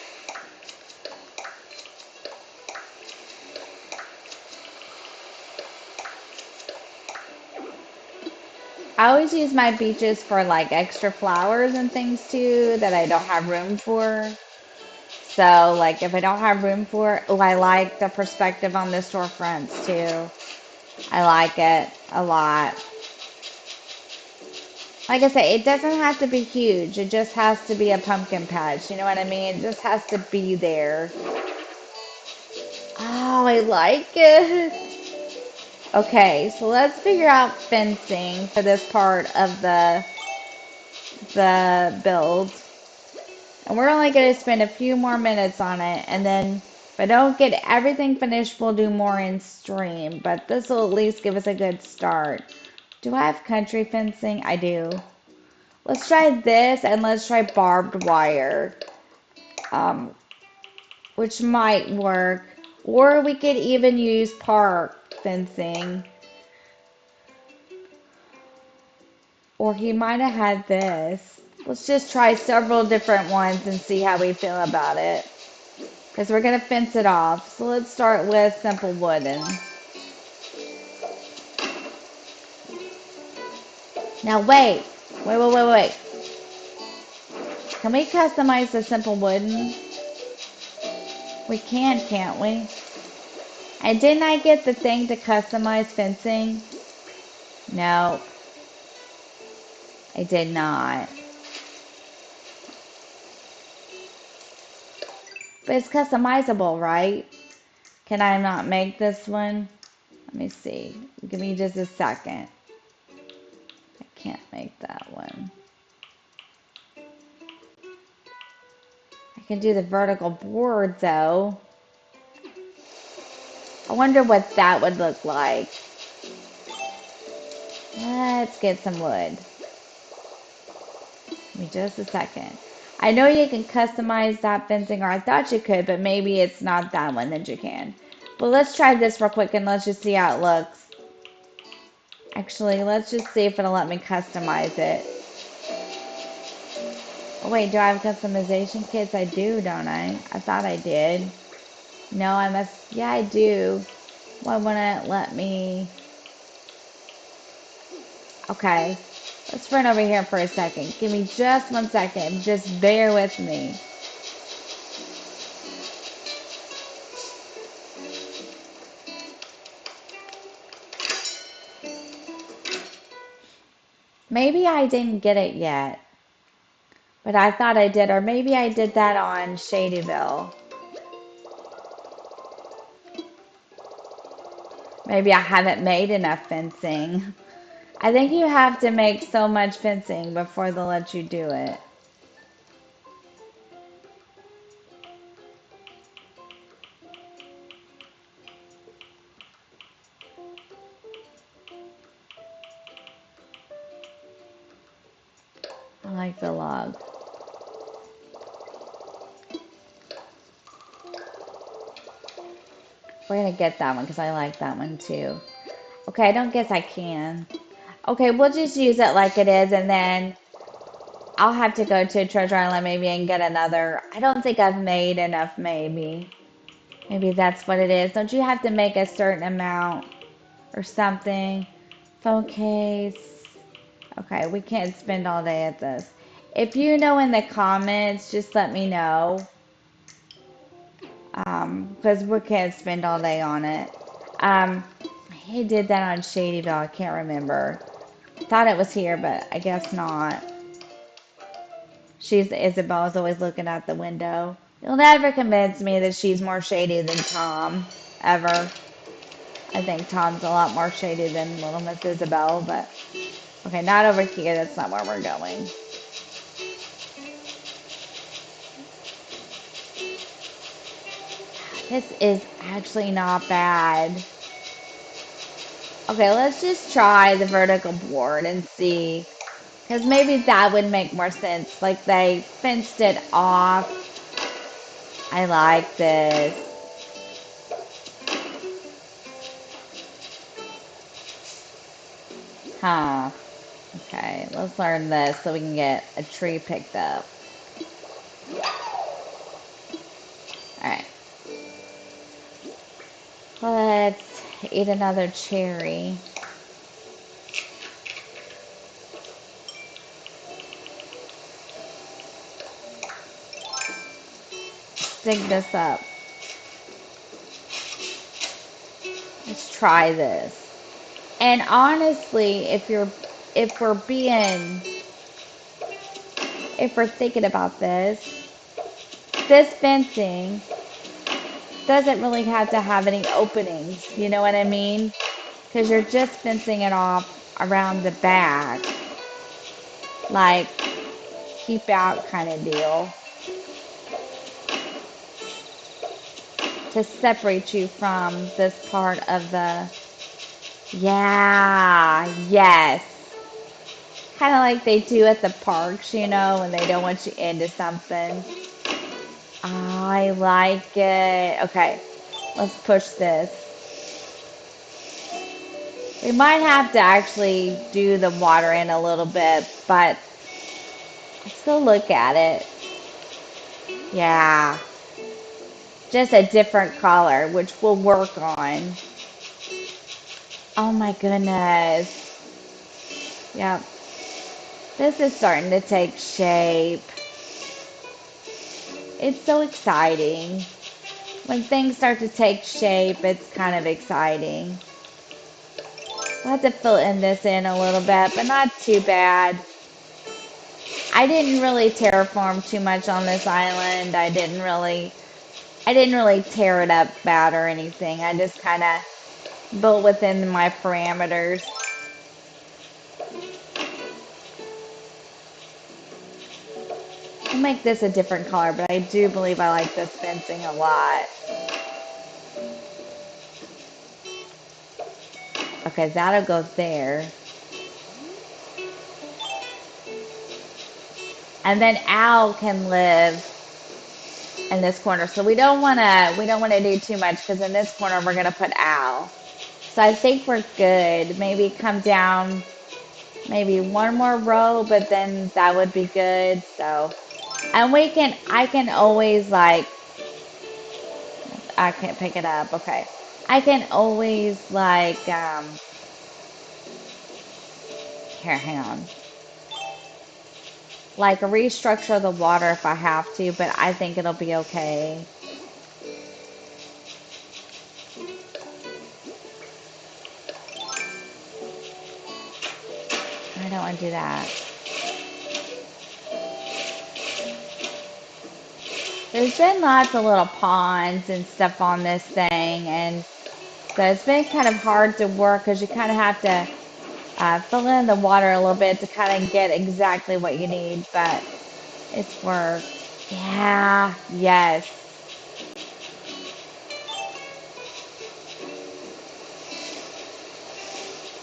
Speaker 1: I always use my beaches for like extra flowers and things too that I don't have room for. So like if I don't have room for it, oh, I like the perspective on the storefronts too. I like it a lot. Like I say, it doesn't have to be huge. It just has to be a pumpkin patch. You know what I mean? It just has to be there. Oh, I like it. Okay, so let's figure out fencing for this part of the build. And we're only going to spend a few more minutes on it. And then if I don't get everything finished, we'll do more in stream. But this will at least give us a good start. Do I have country fencing? I do. Let's try this and let's try barbed wire. um, which might work. Or we could even use park fencing. Or he might have had this. Let's just try several different ones and see how we feel about it. Because we're going to fence it off. So let's start with simple wooden. Now wait. Wait. Can we customize the simple wooden? We can, can't we? And didn't I get the thing to customize fencing? No, I did not. But it's customizable, right? Can I not make this one? Let me see. Give me just a second. I can't make that one. I can do the vertical board though. I wonder what that would look like. Let's get some wood. Give me just a second. I know you can customize that fencing, or I thought you could, but maybe it's not that one that you can. But let's try this real quick and let's just see how it looks. Actually, let's just see if it'll let me customize it. Oh wait, do I have customization kits? I do, don't I? I thought I did. No, I must. Yeah, I do. Why wouldn't it let me? Okay. Let's run over here for a second. Give me just 1 second. Just bear with me. Maybe I didn't get it yet, but I thought I did. Or maybe I did that on Shadyville. Maybe I haven't made enough fencing. I think you have to make so much fencing before they'll let you do it. I like the log. We're gonna get that one because I like that one too. Okay, I don't guess I can. Okay, we'll just use it like it is, and then I'll have to go to Treasure Island maybe and get another. I don't think I've made enough, maybe. Maybe that's what it is. Don't you have to make a certain amount or something? Phone case. Okay, we can't spend all day at this. If you know in the comments, just let me know. Because we can't spend all day on it. He did that on Shadyville. I can't remember. Thought it was here, but I guess not. Isabel's always looking out the window. You'll never convince me that she's more shady than Tom, ever. I think Tom's a lot more shady than Little Miss Isabel, but okay, not over here. That's not where we're going. This is actually not bad. Okay, let's just try the vertical board and see. Because maybe that would make more sense. Like they fenced it off. I like this. Huh. Okay, let's learn this so we can get a tree picked up. Alright. Let's eat another cherry. Dig this up. Let's try this. And honestly, if we're being if we're thinking about this fencing doesn't really have to have any openings. You know what I mean? Because you're just fencing it off around the back, like keep out kind of deal, to separate you from this part of the, yeah, yes. Kind of like they do at the parks, when they don't want you into something. I like it. Okay, let's push this. We might have to actually do the water in a little bit, but let's go look at it. Yeah, just a different color, which we'll work on. Oh my goodness. Yep, this is starting to take shape. It's so exciting. When things start to take shape, it's kind of exciting. We'll have to fill in this in a little bit, but not too bad. I didn't really terraform too much on this island. I didn't really tear it up bad or anything. I just kind of built within my parameters. I'll make this a different color, but I do believe I like this fencing a lot. Okay, that'll go there. And then Al can live in this corner. So we don't wanna do too much because in this corner we're gonna put Al. So I think we're good. Maybe come down maybe one more row, but then that would be good. So and I can always like I can't pick it up. Okay. I can always like here, hang on. Like restructure the water if I have to, but I think it'll be okay. I don't want to do that. There's been lots of little ponds and stuff on this thing, and so it's been kind of hard to work because you kind of have to fill in the water a little bit to kind of get exactly what you need, but it's work. Yeah, yes.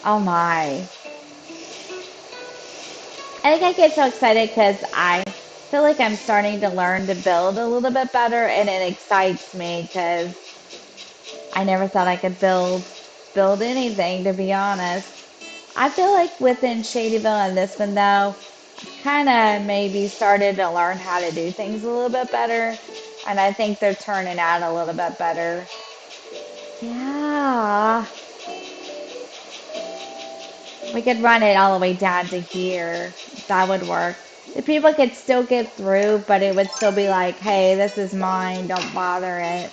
Speaker 1: Oh my. I think I get so excited because I feel like I'm starting to learn to build a little bit better, and it excites me because I never thought I could build anything, to be honest. I feel like within Shadyville and this one though, kind of maybe started to learn how to do things a little bit better, and I think they're turning out a little bit better. Yeah, we could run it all the way down to here. That would work. The people could still get through, but it would still be like, hey, this is mine, don't bother it.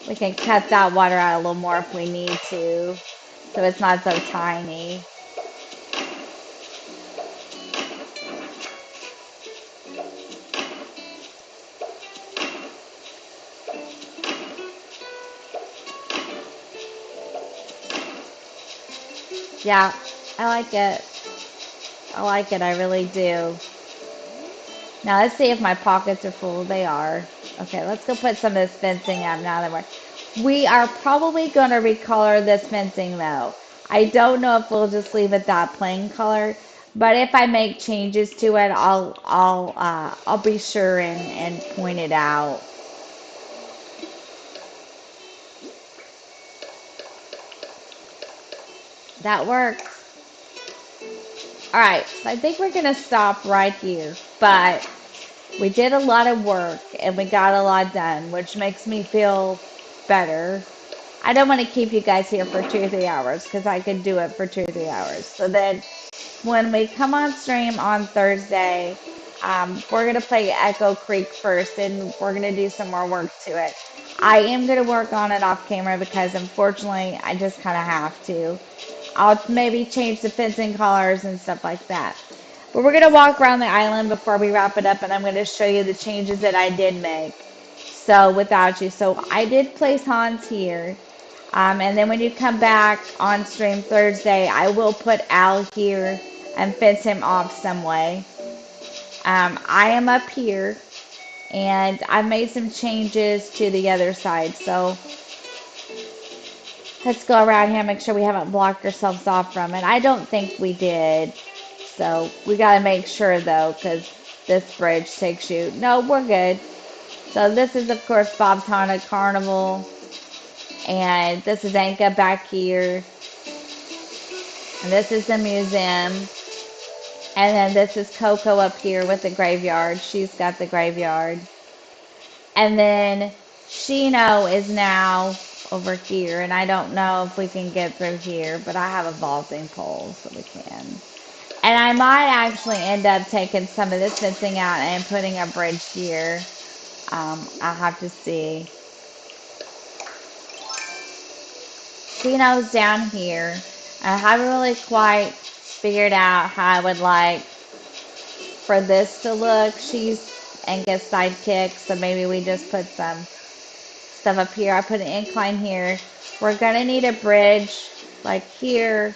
Speaker 1: We can cut that water out a little more if we need to, so it's not so tiny. Yeah, I like it. I like it, I really do. Now let's see if my pockets are full. They are. Okay, let's go put some of this fencing up now that we are probably going to recolor this fencing though. I don't know if we'll just leave it that plain color, but if I make changes to it, I'll be sure and point it out. That works. All right, so I think we're gonna stop right here, but we did a lot of work and we got a lot done, which makes me feel better. I don't want to keep you guys here for 2 or 3 hours because I could do it for 2 or 3 hours. So then when we come on stream on Thursday, we're going to play Echo Creek first and we're going to do some more work to it. I am going to work on it off camera because unfortunately I just kind of have to. I'll maybe change the fencing colors and stuff like that. But we're going to walk around the island before we wrap it up and I'm going to show you the changes that I did make. So without you. So I did place Hans here. And then when you come back on stream Thursday, I will put Al here and fence him off some way. I am up here and I've made some changes to the other side. So let's go around here and make sure we haven't blocked ourselves off from it. I don't think we did. So we got to make sure though, because this bridge takes you. No, we're good. So this is, of course, Bob's Haunted Carnival. And this is Anka back here. And this is the museum. And then this is Coco up here with the graveyard. She's got the graveyard. And then Shino is now over here. And I don't know if we can get through here, but I have a vaulting pole, so we can. And I might actually end up taking some of this fencing out and putting a bridge here. I'll have to see. Shino's down here. I haven't really quite figured out how I would like for this to look. She's Angus' sidekick, so maybe we just put some stuff up here. I put an incline here. We're gonna need a bridge like here.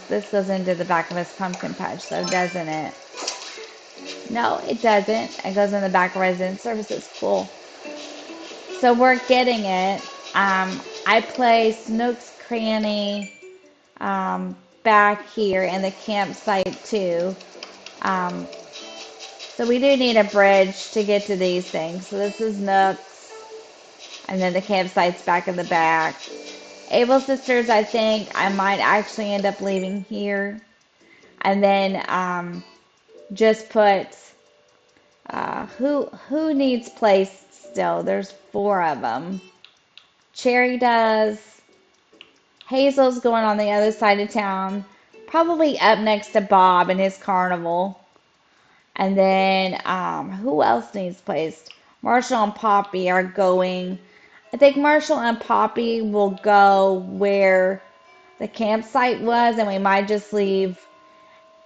Speaker 1: This goes into the back of his pumpkin patch, though, doesn't it? No, it doesn't. It goes in the back of resident services. Cool. So we're getting it. I placed Nook's Cranny back here in the campsite too. Um, so we do need a bridge to get to these things. So this is Nook's, and then the campsite's back in the back. Able Sisters, I think I might actually end up leaving here, and then just put who needs placed still. There's 4 of them. Cherry does. Hazel's going on the other side of town, probably up next to Bob and his carnival. And then who else needs placed? Marshall and Poppy are going. I think Marshall and Poppy will go where the campsite was, and we might just leave.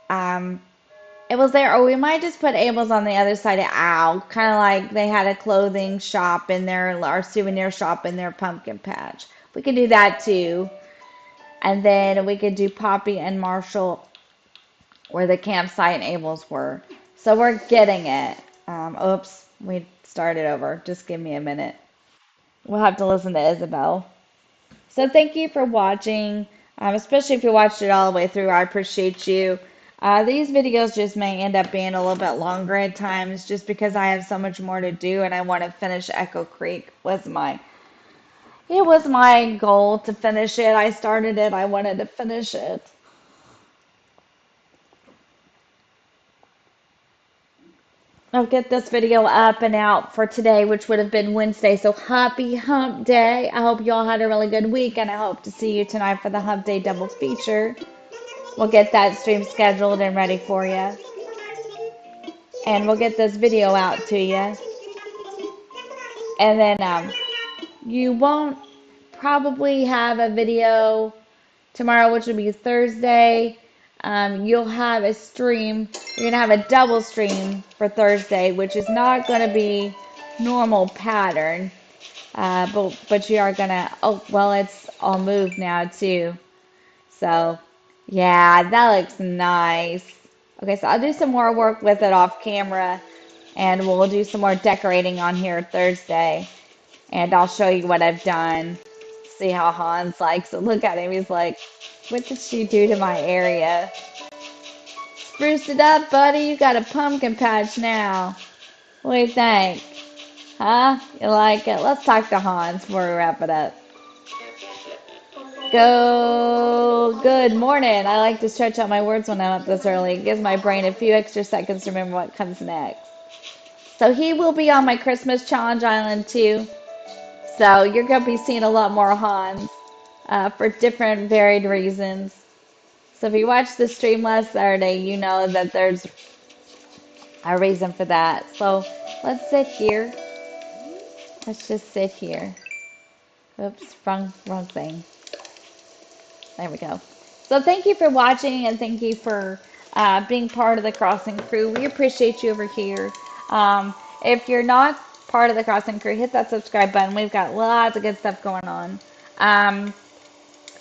Speaker 1: It was there, or we might just put Abel's on the other side of Owl, kind of like they had a clothing shop in there, or souvenir shop in their pumpkin patch. We could do that too. And then we could do Poppy and Marshall where the campsite and Abel's were. So we're getting it. Oops, we started over. Just give me a minute. We'll have to listen to Isabel. So thank you for watching, especially if you watched it all the way through. I appreciate you. These videos just may end up being a little bit longer at times just because I have so much more to do and I want to finish Echo Creek. It was my goal to finish it. I started it. I wanted to finish it. I'll get this video up and out for today, which would have been Wednesday. So happy hump day. I hope you all had a really good week, and I hope to see you tonight for the hump day double feature. We'll get that stream scheduled and ready for you. And we'll get this video out to you. And then you won't probably have a video tomorrow, which will be Thursday. You'll have a stream. You're going to have a double stream for Thursday, which is not going to be normal pattern. But you are going to, oh, well, it's all moved now too. So, yeah, that looks nice. Okay, so I'll do some more work with it off camera, and we'll do some more decorating on here Thursday. And I'll show you what I've done. See how Hans likes it. Look at him. He's like, what did she do to my area? Spruce it up, buddy. You got a pumpkin patch now. What do you think? Huh? You like it? Let's talk to Hans before we wrap it up. Go. Good morning. I like to stretch out my words when I'm up this early. It gives my brain a few extra seconds to remember what comes next. So he will be on my Christmas Challenge Island too. So you're going to be seeing a lot more Hans for different varied reasons. So if you watched the stream last Saturday, you know that there's a reason for that. So let's sit here. Let's just sit here. Oops, wrong thing. There we go. So thank you for watching, and thank you for being part of the Crossing crew. We appreciate you over here. If you're not part of the Crossing crew, hit that subscribe button. We've got lots of good stuff going on.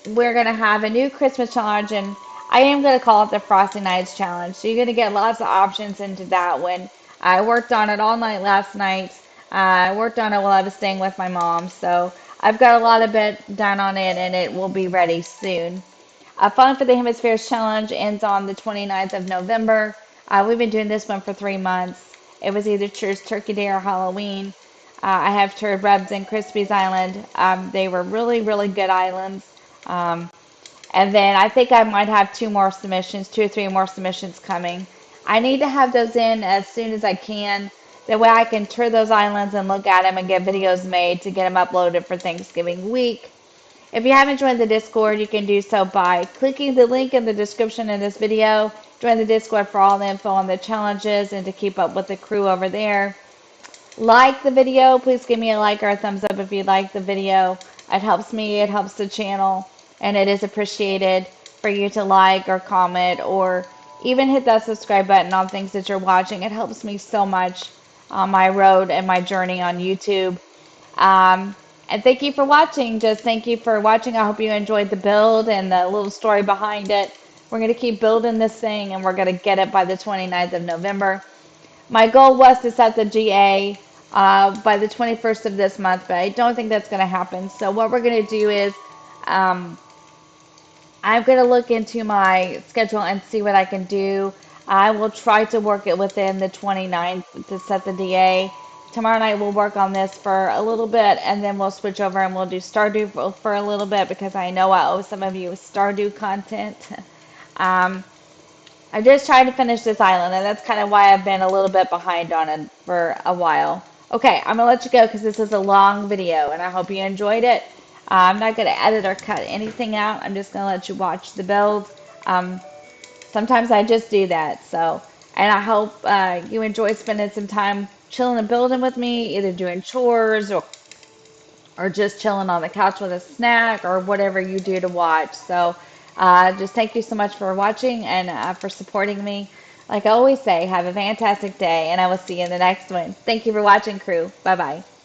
Speaker 1: We're going to have a new Christmas challenge, and I am going to call it the Frosty Nights Challenge. So you're going to get lots of options into that one. I worked on it all night last night. I worked on it while I was staying with my mom. So I've got a lot of it done on it, and it will be ready soon. Fun for the Hemispheres Challenge ends on the 29th of November. We've been doing this one for 3 months. It was either Turkey Day or Halloween. I have toured Rebs and Crispy's Island. They were really, really good islands. Um, and then I think I might have two more submissions, two or three more submissions coming. I need to have those in as soon as I can. That way I can tour those islands and look at them and get videos made to get them uploaded for Thanksgiving week. If you haven't joined the Discord, you can do so by clicking the link in the description in this video. Join the Discord for all the info on the challenges and to keep up with the crew over there. Like the video. Please give me a like or a thumbs up if you like the video. It helps me, it helps the channel, and it is appreciated for you to like or comment or even hit that subscribe button on things that you're watching. It helps me so much on my road and my journey on YouTube. Um, and thank you for watching. Just thank you for watching. I hope you enjoyed the build and the little story behind it. We're going to keep building this thing and we're going to get it by the 29th of November. My goal was to set the GA by the 21st of this month, but I don't think that's going to happen. So what we're going to do is um, I'm going to look into my schedule and see what I can do. I will try to work it within the 29th to set the DA. Tomorrow night we'll work on this for a little bit, and then we'll switch over and we'll do Stardew for a little bit because I know I owe some of you Stardew content. um, I just tried to finish this island, and that's kind of why I've been a little bit behind on it for a while. Okay, I'm going to let you go because this is a long video, and I hope you enjoyed it. I'm not going to edit or cut anything out. I'm just going to let you watch the build. Um, Sometimes I just do that. So, and I hope you enjoy spending some time chilling and building with me, either doing chores or just chilling on the couch with a snack or whatever you do to watch. So just thank you so much for watching and for supporting me. Like I always say, have a fantastic day, and I will see you in the next one. Thank you for watching, crew. Bye-bye.